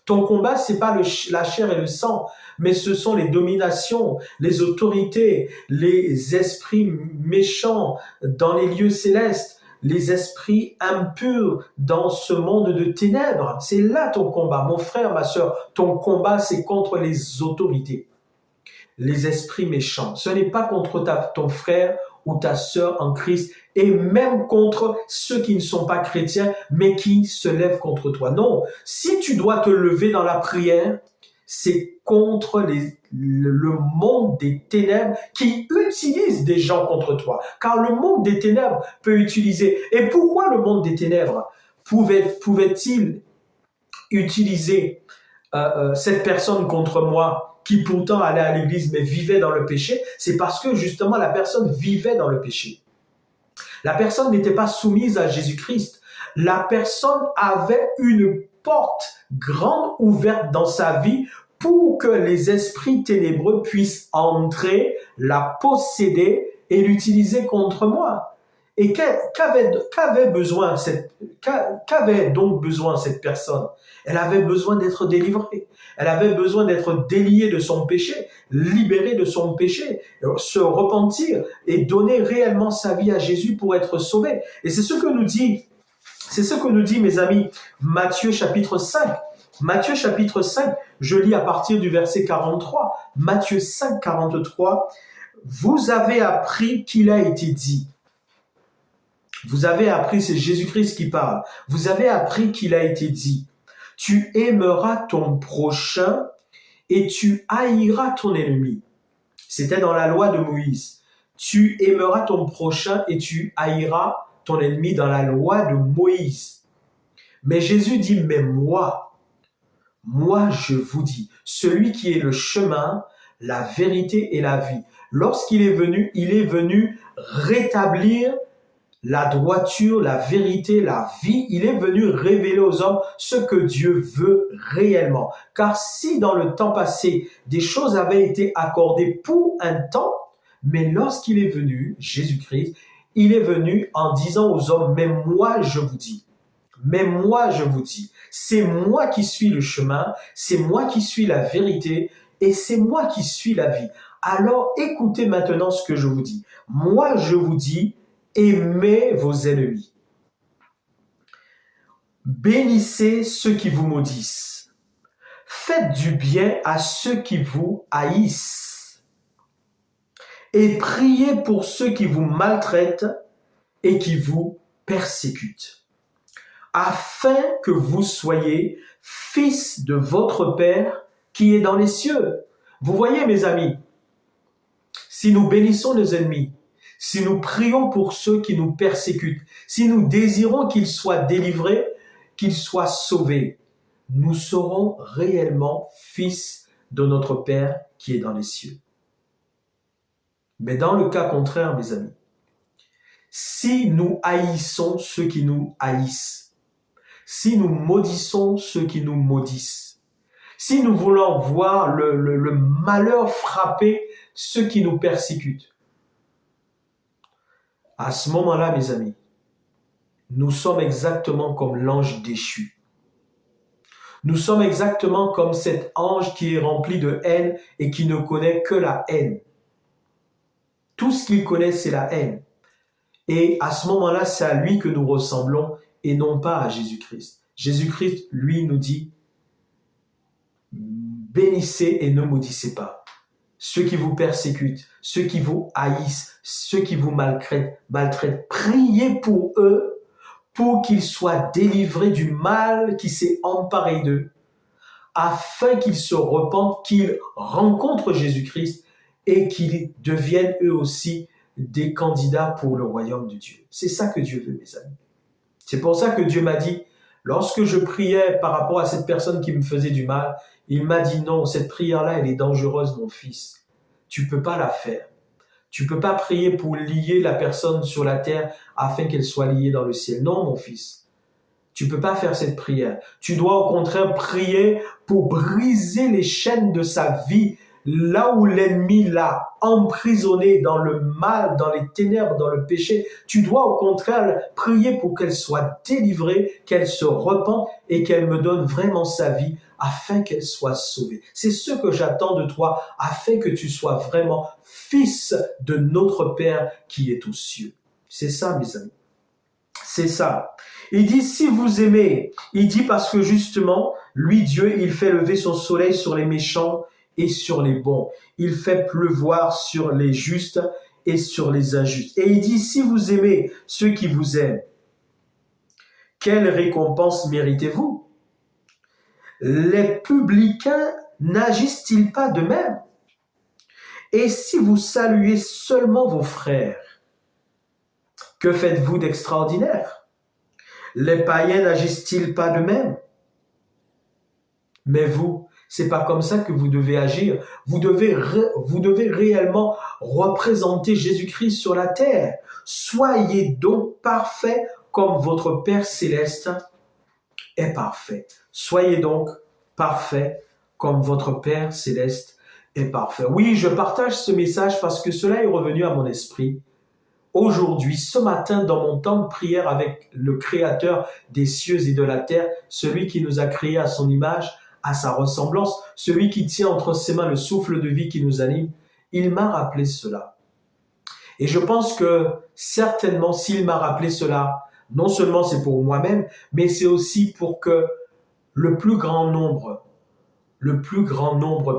Ton combat, c'est pas la chair et le sang, mais ce sont les dominations, les autorités, les esprits méchants dans les lieux célestes, les esprits impurs dans ce monde de ténèbres. C'est là ton combat, mon frère, ma sœur. Ton combat, c'est contre les autorités, les esprits méchants. Ce n'est pas contre ton frère ou ta sœur en Christ, et même contre ceux qui ne sont pas chrétiens, mais qui se lèvent contre toi. Non, si tu dois te lever dans la prière, c'est contre le monde des ténèbres qui utilise des gens contre toi. Car le monde des ténèbres peut utiliser. Et pourquoi le monde des ténèbres pouvait-il utiliser cette personne contre moi qui pourtant allait à l'église mais vivait dans le péché? C'est parce que justement la personne vivait dans le péché. La personne n'était pas soumise à Jésus-Christ. La personne avait une porte grande ouverte dans sa vie pour que les esprits ténébreux puissent entrer, la posséder et l'utiliser contre moi. Et qu'avait donc besoin cette personne? Elle avait besoin d'être délivrée. Elle avait besoin d'être déliée de son péché, libérée de son péché, se repentir et donner réellement sa vie à Jésus pour être sauvée. Et c'est ce que nous dit, mes amis, Matthieu chapitre 5. Matthieu chapitre 5, je lis à partir du verset 43. Matthieu 5, 43. Vous avez appris qu'il a été dit. Vous avez appris, c'est Jésus-Christ qui parle. Vous avez appris qu'il a été dit. Tu aimeras ton prochain et tu haïras ton ennemi. C'était dans la loi de Moïse. Tu aimeras ton prochain et tu haïras ton ennemi dans la loi de Moïse. Mais Jésus dit, mais moi je vous dis, celui qui est le chemin, la vérité et la vie. Lorsqu'il est venu, il est venu rétablir la droiture, la vérité, la vie. Il est venu révéler aux hommes ce que Dieu veut réellement. Car si dans le temps passé, des choses avaient été accordées pour un temps, mais lorsqu'il est venu, Jésus-Christ, il est venu en disant aux hommes, mais moi je vous dis, c'est moi qui suis le chemin, c'est moi qui suis la vérité et c'est moi qui suis la vie. Alors écoutez maintenant ce que je vous dis. Moi je vous dis, aimez vos ennemis. Bénissez ceux qui vous maudissent. Faites du bien à ceux qui vous haïssent. Et priez pour ceux qui vous maltraitent et qui vous persécutent, afin que vous soyez fils de votre Père qui est dans les cieux. Vous voyez, mes amis, si nous bénissons nos ennemis, si nous prions pour ceux qui nous persécutent, si nous désirons qu'ils soient délivrés, qu'ils soient sauvés, nous serons réellement fils de notre Père qui est dans les cieux. Mais dans le cas contraire, mes amis, si nous haïssons ceux qui nous haïssent, si nous maudissons ceux qui nous maudissent, si nous voulons voir le malheur frapper ceux qui nous persécutent, à ce moment-là, mes amis, nous sommes exactement comme l'ange déchu. Nous sommes exactement comme cet ange qui est rempli de haine et qui ne connaît que la haine. Tout ce qu'il connaît, c'est la haine. Et à ce moment-là, c'est à lui que nous ressemblons et non pas à Jésus-Christ. Jésus-Christ, lui, nous dit, bénissez et ne maudissez pas. Ceux qui vous persécutent, ceux qui vous haïssent, ceux qui vous maltraitent, priez pour eux, pour qu'ils soient délivrés du mal qui s'est emparé d'eux, afin qu'ils se repentent, qu'ils rencontrent Jésus-Christ et qu'ils deviennent eux aussi des candidats pour le royaume de Dieu. C'est ça que Dieu veut, mes amis. C'est pour ça que Dieu m'a dit, lorsque je priais par rapport à cette personne qui me faisait du mal, il m'a dit non, cette prière-là, elle est dangereuse, mon fils. Tu peux pas la faire. Tu peux pas prier pour lier la personne sur la terre afin qu'elle soit liée dans le ciel. Non, mon fils. Tu peux pas faire cette prière. Tu dois au contraire prier pour briser les chaînes de sa vie, là où l'ennemi l'a emprisonné dans le mal, dans les ténèbres, dans le péché. Tu dois au contraire prier pour qu'elle soit délivrée, qu'elle se repente et qu'elle me donne vraiment sa vie afin qu'elle soit sauvée. C'est ce que j'attends de toi, afin que tu sois vraiment fils de notre Père qui est aux cieux. C'est ça, mes amis. C'est ça. Il dit, si vous aimez, il dit parce que justement, lui, Dieu, il fait lever son soleil sur les méchants et sur les bons. Il fait pleuvoir sur les justes et sur les injustes. Et il dit, si vous aimez ceux qui vous aiment, quelle récompense méritez-vous? Les publicains n'agissent-ils pas de même? Et si vous saluez seulement vos frères, que faites-vous d'extraordinaire? Les païens n'agissent-ils pas de même? Mais vous, c'est pas comme ça que vous devez agir. Vous devez réellement représenter Jésus-Christ sur la terre. Soyez donc parfaits comme votre Père céleste est parfait. Soyez donc parfaits comme votre Père céleste est parfait. Oui, je partage ce message parce que cela est revenu à mon esprit. Aujourd'hui, ce matin, dans mon temps de prière avec le Créateur des cieux et de la terre, celui qui nous a créés à son image, à sa ressemblance, celui qui tient entre ses mains le souffle de vie qui nous anime, il m'a rappelé cela. Et je pense que certainement, s'il m'a rappelé cela, non seulement c'est pour moi-même, mais c'est aussi pour que le plus grand nombre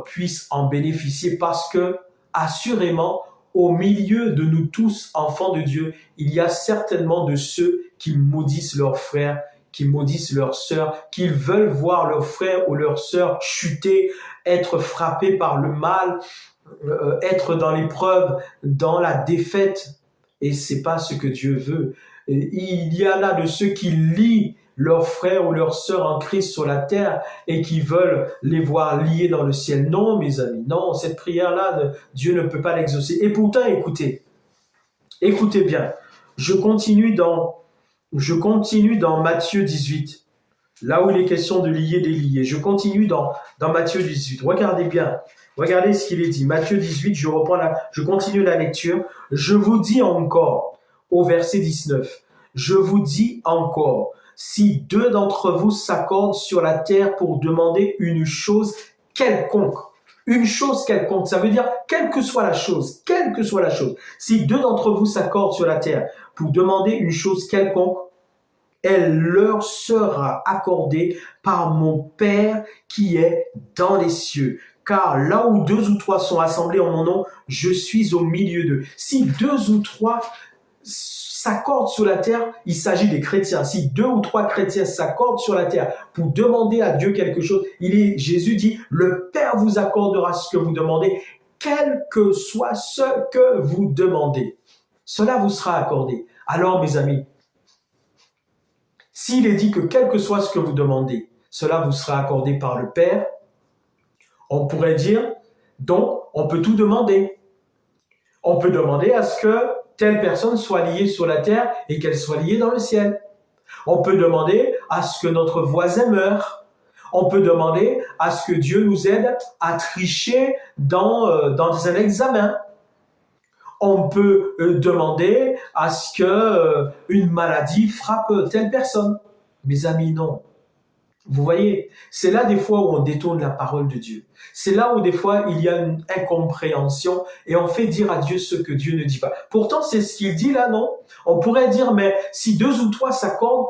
puisse en bénéficier parce que, assurément, au milieu de nous tous, enfants de Dieu, il y a certainement de ceux qui maudissent leurs frères, qui maudissent leurs sœurs, qui veulent voir leurs frères ou leurs sœurs chuter, être frappés par le mal, être dans l'épreuve, dans la défaite. Et c'est pas ce que Dieu veut. Il y a là de ceux qui lient leurs frères ou leurs sœurs en Christ sur la terre et qui veulent les voir liés dans le ciel. Non, mes amis, non, cette prière-là, Dieu ne peut pas l'exaucer. Et pourtant, écoutez bien, je continue dans Matthieu 18, là où il est question de lier des liés. Je continue dans Matthieu 18. Regardez bien, regardez ce qu'il est dit. Matthieu 18, je continue la lecture. Je vous dis encore, au verset 19, je vous dis encore, si deux d'entre vous s'accordent sur la terre pour demander une chose quelconque, ça veut dire quelle que soit la chose, si deux d'entre vous s'accordent sur la terre pour demander une chose quelconque, elle leur sera accordée par mon Père qui est dans les cieux. Car là où deux ou trois sont assemblés en mon nom, je suis au milieu d'eux. Si deux ou trois s'accordent sur la terre, il s'agit des chrétiens. Si deux ou trois chrétiens s'accordent sur la terre pour demander à Dieu quelque chose, Jésus dit, le Père vous accordera ce que vous demandez, quel que soit ce que vous demandez. Cela vous sera accordé. Alors, mes amis, s'il est dit que quel que soit ce que vous demandez, cela vous sera accordé par le Père, on pourrait dire, donc, on peut tout demander. On peut demander à ce que telle personne soit liée sur la terre et qu'elle soit liée dans le ciel. On peut demander à ce que notre voisin meure. On peut demander à ce que Dieu nous aide à tricher dans un examen. On peut demander à ce que une maladie frappe telle personne. Mes amis, non. Vous voyez, c'est là des fois où on détourne la parole de Dieu. C'est là où des fois il y a une incompréhension et on fait dire à Dieu ce que Dieu ne dit pas. Pourtant, c'est ce qu'il dit là, non? On pourrait dire, mais si deux ou trois s'accordent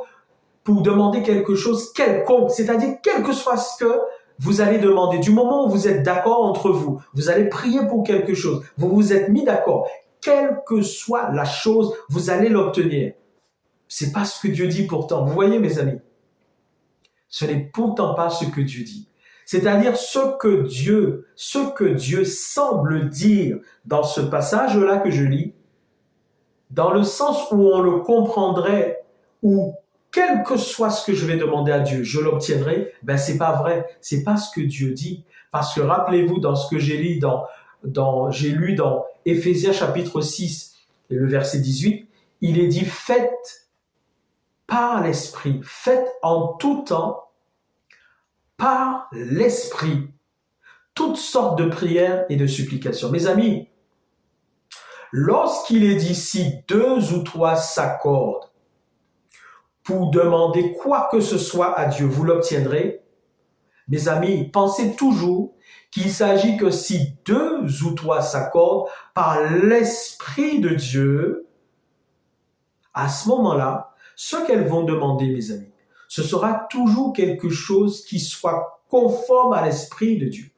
pour demander quelque chose quelconque, c'est-à-dire quel que soit ce que vous allez demander, du moment où vous êtes d'accord entre vous, vous allez prier pour quelque chose, vous vous êtes mis d'accord, quelle que soit la chose, vous allez l'obtenir. c'est pas ce que Dieu dit pourtant. Vous voyez, mes amis, ce n'est pourtant pas ce que Dieu dit. C'est-à-dire ce que Dieu semble dire dans ce passage-là que je lis, dans le sens où on le comprendrait, où quel que soit ce que je vais demander à Dieu, je l'obtiendrai, ben c'est pas vrai, c'est pas ce que Dieu dit. Parce que rappelez-vous, dans ce que j'ai lu dans Éphésiens chapitre 6 et le verset 18, il est dit, faites par l'Esprit, faites en tout temps par l'Esprit toutes sortes de prières et de supplications. Mes amis, lorsqu'il est dit si 2 ou 3 s'accordent pour demander quoi que ce soit à Dieu, vous l'obtiendrez. Mes amis, pensez toujours qu'il s'agit que si 2 ou 3 s'accordent par l'Esprit de Dieu, à ce moment-là, ce qu'elles vont demander, mes amis, ce sera toujours quelque chose qui soit conforme à l'Esprit de Dieu.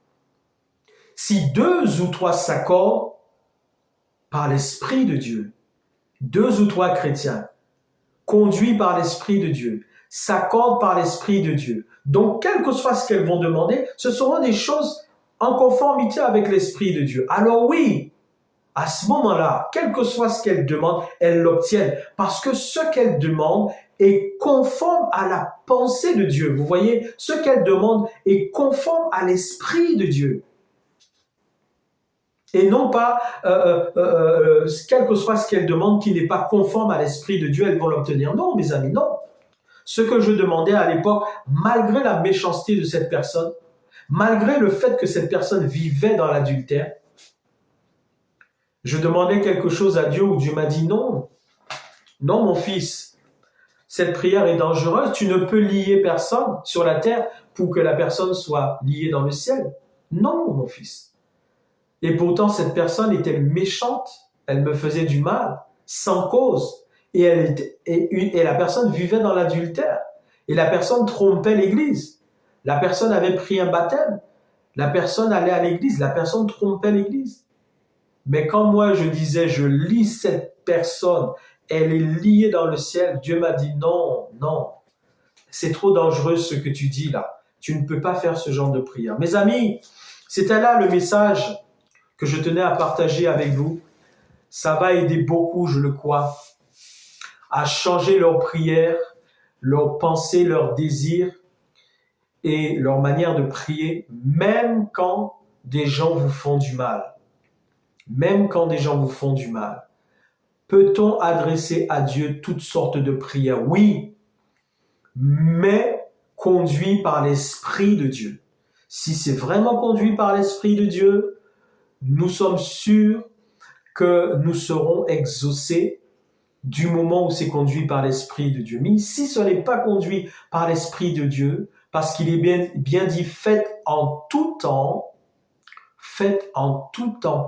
Si 2 ou 3 s'accordent par l'Esprit de Dieu, 2 ou 3 chrétiens, conduits par l'Esprit de Dieu, s'accordent par l'Esprit de Dieu. Donc, quel que soit ce qu'elles vont demander, ce seront des choses en conformité avec l'Esprit de Dieu. Alors oui, à ce moment-là, quel que soit ce qu'elles demandent, elles l'obtiennent. Parce que ce qu'elles demandent est conforme à la pensée de Dieu. Vous voyez, ce qu'elles demandent est conforme à l'Esprit de Dieu. Et non pas, quel que soit ce qu'elles demandent, qui n'est pas conforme à l'Esprit de Dieu, elles vont l'obtenir. Non, mes amis, non. Ce que je demandais à l'époque, malgré la méchanceté de cette personne, malgré le fait que cette personne vivait dans l'adultère, je demandais quelque chose à Dieu où Dieu m'a dit non. Non, mon fils, cette prière est dangereuse. Tu ne peux lier personne sur la terre pour que la personne soit liée dans le ciel. Non, mon fils. Et pourtant, cette personne était méchante. Elle me faisait du mal, sans cause. Et la personne vivait dans l'adultère. Et la personne trompait l'église. La personne avait pris un baptême. La personne allait à l'église. La personne trompait l'église. Mais quand moi je disais, je lis cette personne, elle est liée dans le ciel, Dieu m'a dit non, non. C'est trop dangereux ce que tu dis là. Tu ne peux pas faire ce genre de prière. Mes amis, c'était là le message que je tenais à partager avec vous. Ça va aider beaucoup, je le crois, à changer leurs prières, leurs pensées, leurs désirs et leur manière de prier, même quand des gens vous font du mal. Même quand des gens vous font du mal. Peut-on adresser à Dieu toutes sortes de prières? Oui, mais conduit par l'Esprit de Dieu. Si c'est vraiment conduit par l'Esprit de Dieu, nous sommes sûrs que nous serons exaucés du moment où c'est conduit par l'Esprit de Dieu. Mais si ce n'est pas conduit par l'Esprit de Dieu, parce qu'il est bien dit, faites en tout temps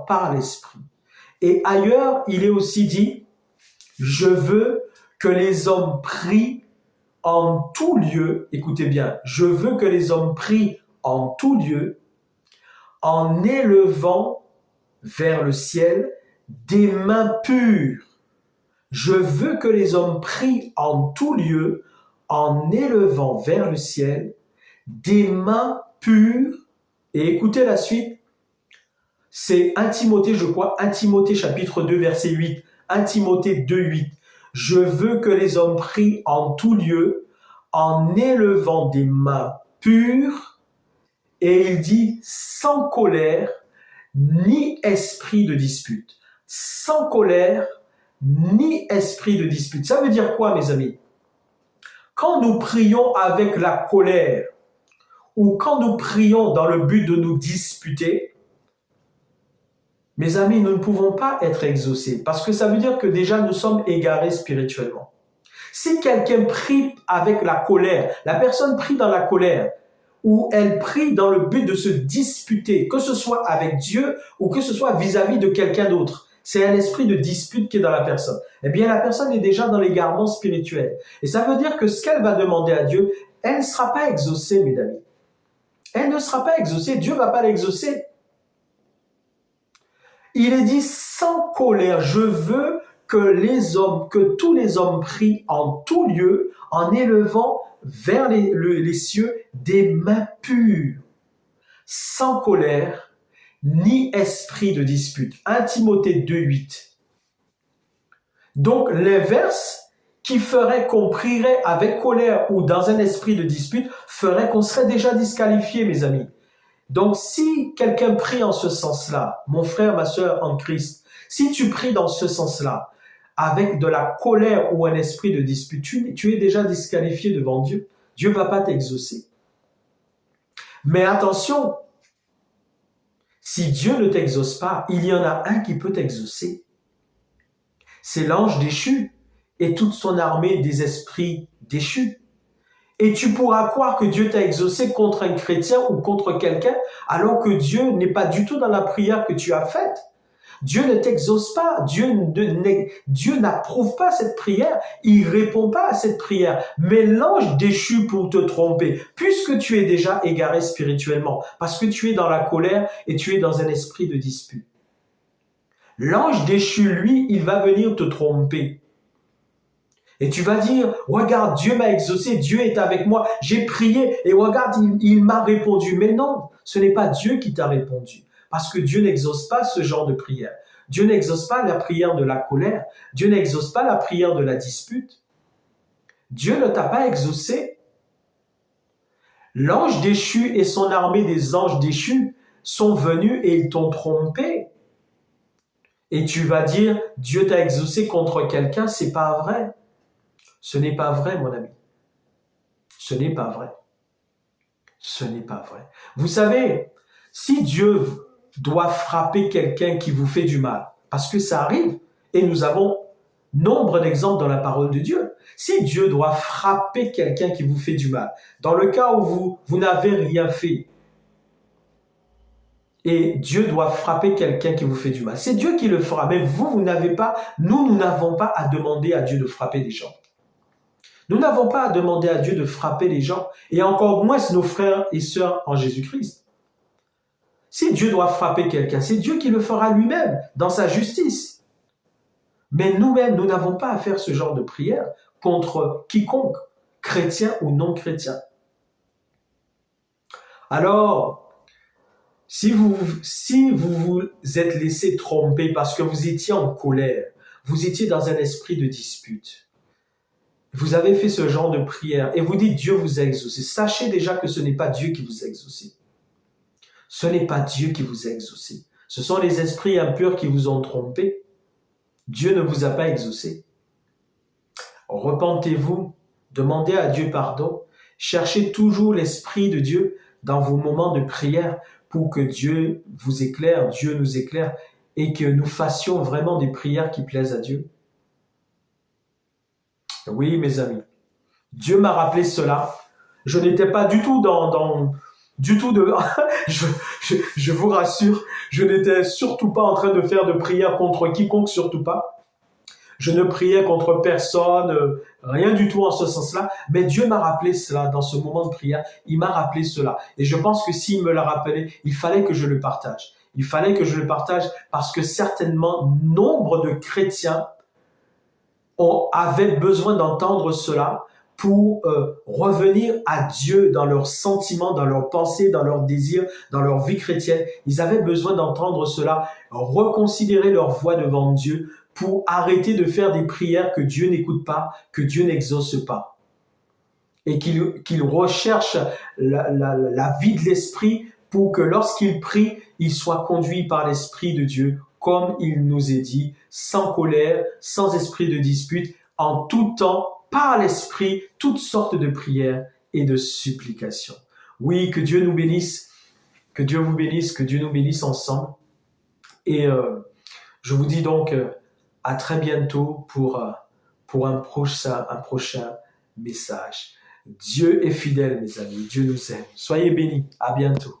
par l'Esprit. Et ailleurs, il est aussi dit, je veux que les hommes prient en tout lieu, écoutez bien, je veux que les hommes prient en tout lieu, en élevant vers le ciel des mains pures. Je veux que les hommes prient en tout lieu, en élevant vers le ciel des mains pures. Et écoutez la suite, c'est 1 Timothée, je crois, 1 Timothée chapitre 2, verset 8, 1 Timothée 2, 8. Je veux que les hommes prient en tout lieu, en élevant des mains pures, et il dit sans colère, ni esprit de dispute. Sans colère, ni esprit de dispute. Ça veut dire quoi, mes amis? Quand nous prions avec la colère, ou quand nous prions dans le but de nous disputer, mes amis, nous ne pouvons pas être exaucés, parce que ça veut dire que déjà nous sommes égarés spirituellement. Si quelqu'un prie avec la colère, la personne prie dans la colère, ou elle prie dans le but de se disputer, que ce soit avec Dieu ou que ce soit vis-à-vis de quelqu'un d'autre, c'est un esprit de dispute qui est dans la personne. Eh bien, la personne est déjà dans l'égarement spirituel. Et ça veut dire que ce qu'elle va demander à Dieu, elle ne sera pas exaucée, mes amis. Elle ne sera pas exaucée, Dieu ne va pas l'exaucer. Il est dit sans colère, je veux que tous les hommes prient en tout lieu en élevant vers les cieux des mains pures, sans colère, ni esprit de dispute. 1 Timothée 2,8. Donc l'inverse, qui ferait qu'on prierait avec colère ou dans un esprit de dispute, ferait qu'on serait déjà disqualifié, mes amis. Donc si quelqu'un prie en ce sens-là, mon frère, ma sœur en Christ, si tu pries dans ce sens-là, avec de la colère ou un esprit de dispute, tu es déjà disqualifié devant Dieu. Dieu ne va pas t'exaucer. Mais attention, si Dieu ne t'exauce pas, il y en a un qui peut t'exaucer. C'est l'ange déchu et toute son armée des esprits déchus. Et tu pourras croire que Dieu t'a exaucé contre un chrétien ou contre quelqu'un, alors que Dieu n'est pas du tout dans la prière que tu as faite. Dieu ne t'exauce pas, Dieu n'approuve pas cette prière, il ne répond pas à cette prière. Mais l'ange déchu pour te tromper, puisque tu es déjà égaré spirituellement, parce que tu es dans la colère et tu es dans un esprit de dispute. L'ange déchu, lui, il va venir te tromper. Et tu vas dire, regarde, Dieu m'a exaucé, Dieu est avec moi, j'ai prié et regarde, il m'a répondu. Mais non, ce n'est pas Dieu qui t'a répondu. Parce que Dieu n'exauce pas ce genre de prière. Dieu n'exauce pas la prière de la colère. Dieu n'exauce pas la prière de la dispute. Dieu ne t'a pas exaucé. L'ange déchu et son armée des anges déchus sont venus et ils t'ont trompé. Et tu vas dire, Dieu t'a exaucé contre quelqu'un, c'est pas vrai. Ce n'est pas vrai, mon ami. Ce n'est pas vrai. Ce n'est pas vrai. Vous savez, si Dieu doit frapper quelqu'un qui vous fait du mal, parce que ça arrive, et nous avons nombre d'exemples dans la parole de Dieu. Si Dieu doit frapper quelqu'un qui vous fait du mal, dans le cas où vous n'avez rien fait, et Dieu doit frapper quelqu'un qui vous fait du mal, c'est Dieu qui le fera, mais vous n'avez pas, nous n'avons pas à demander à Dieu de frapper des gens. Nous n'avons pas à demander à Dieu de frapper les gens, et encore moins nos frères et sœurs en Jésus-Christ. Si Dieu doit frapper quelqu'un, c'est Dieu qui le fera lui-même, dans sa justice. Mais nous-mêmes, nous n'avons pas à faire ce genre de prière contre quiconque, chrétien ou non chrétien. Alors, si vous vous êtes laissé tromper parce que vous étiez en colère, vous étiez dans un esprit de dispute, vous avez fait ce genre de prière et vous dites Dieu vous a exaucé, sachez déjà que ce n'est pas Dieu qui vous a exaucé. Ce n'est pas Dieu qui vous a exaucé. Ce sont les esprits impurs qui vous ont trompé. Dieu ne vous a pas exaucé. Repentez-vous, demandez à Dieu pardon, cherchez toujours l'Esprit de Dieu dans vos moments de prière pour que Dieu vous éclaire, Dieu nous éclaire et que nous fassions vraiment des prières qui plaisent à Dieu. Oui, mes amis, Dieu m'a rappelé cela. Je n'étais pas du tout je vous rassure, je n'étais surtout pas en train de faire de prière contre quiconque, surtout pas. Je ne priais contre personne, rien du tout en ce sens-là. Mais Dieu m'a rappelé cela dans ce moment de prière. Il m'a rappelé cela. Et je pense que s'il me l'a rappelé, il fallait que je le partage. Il fallait que je le partage parce que certainement, nombre de chrétiens avaient besoin d'entendre cela pour revenir à Dieu dans leurs sentiments, dans leurs pensées, dans leurs désirs, dans leur vie chrétienne. Ils avaient besoin d'entendre cela, reconsidérer leur voie devant Dieu pour arrêter de faire des prières que Dieu n'écoute pas, que Dieu n'exauce pas. Et qu'ils recherchent la vie de l'Esprit pour que lorsqu'ils prient, ils soient conduits par l'Esprit de Dieu, comme il nous est dit, sans colère, sans esprit de dispute, en tout temps, par l'Esprit, toutes sortes de prières et de supplications. Oui, que Dieu nous bénisse, que Dieu vous bénisse, que Dieu nous bénisse ensemble. Et je vous dis donc à très bientôt pour un prochain message. Dieu est fidèle, mes amis. Dieu nous aime. Soyez bénis. À bientôt.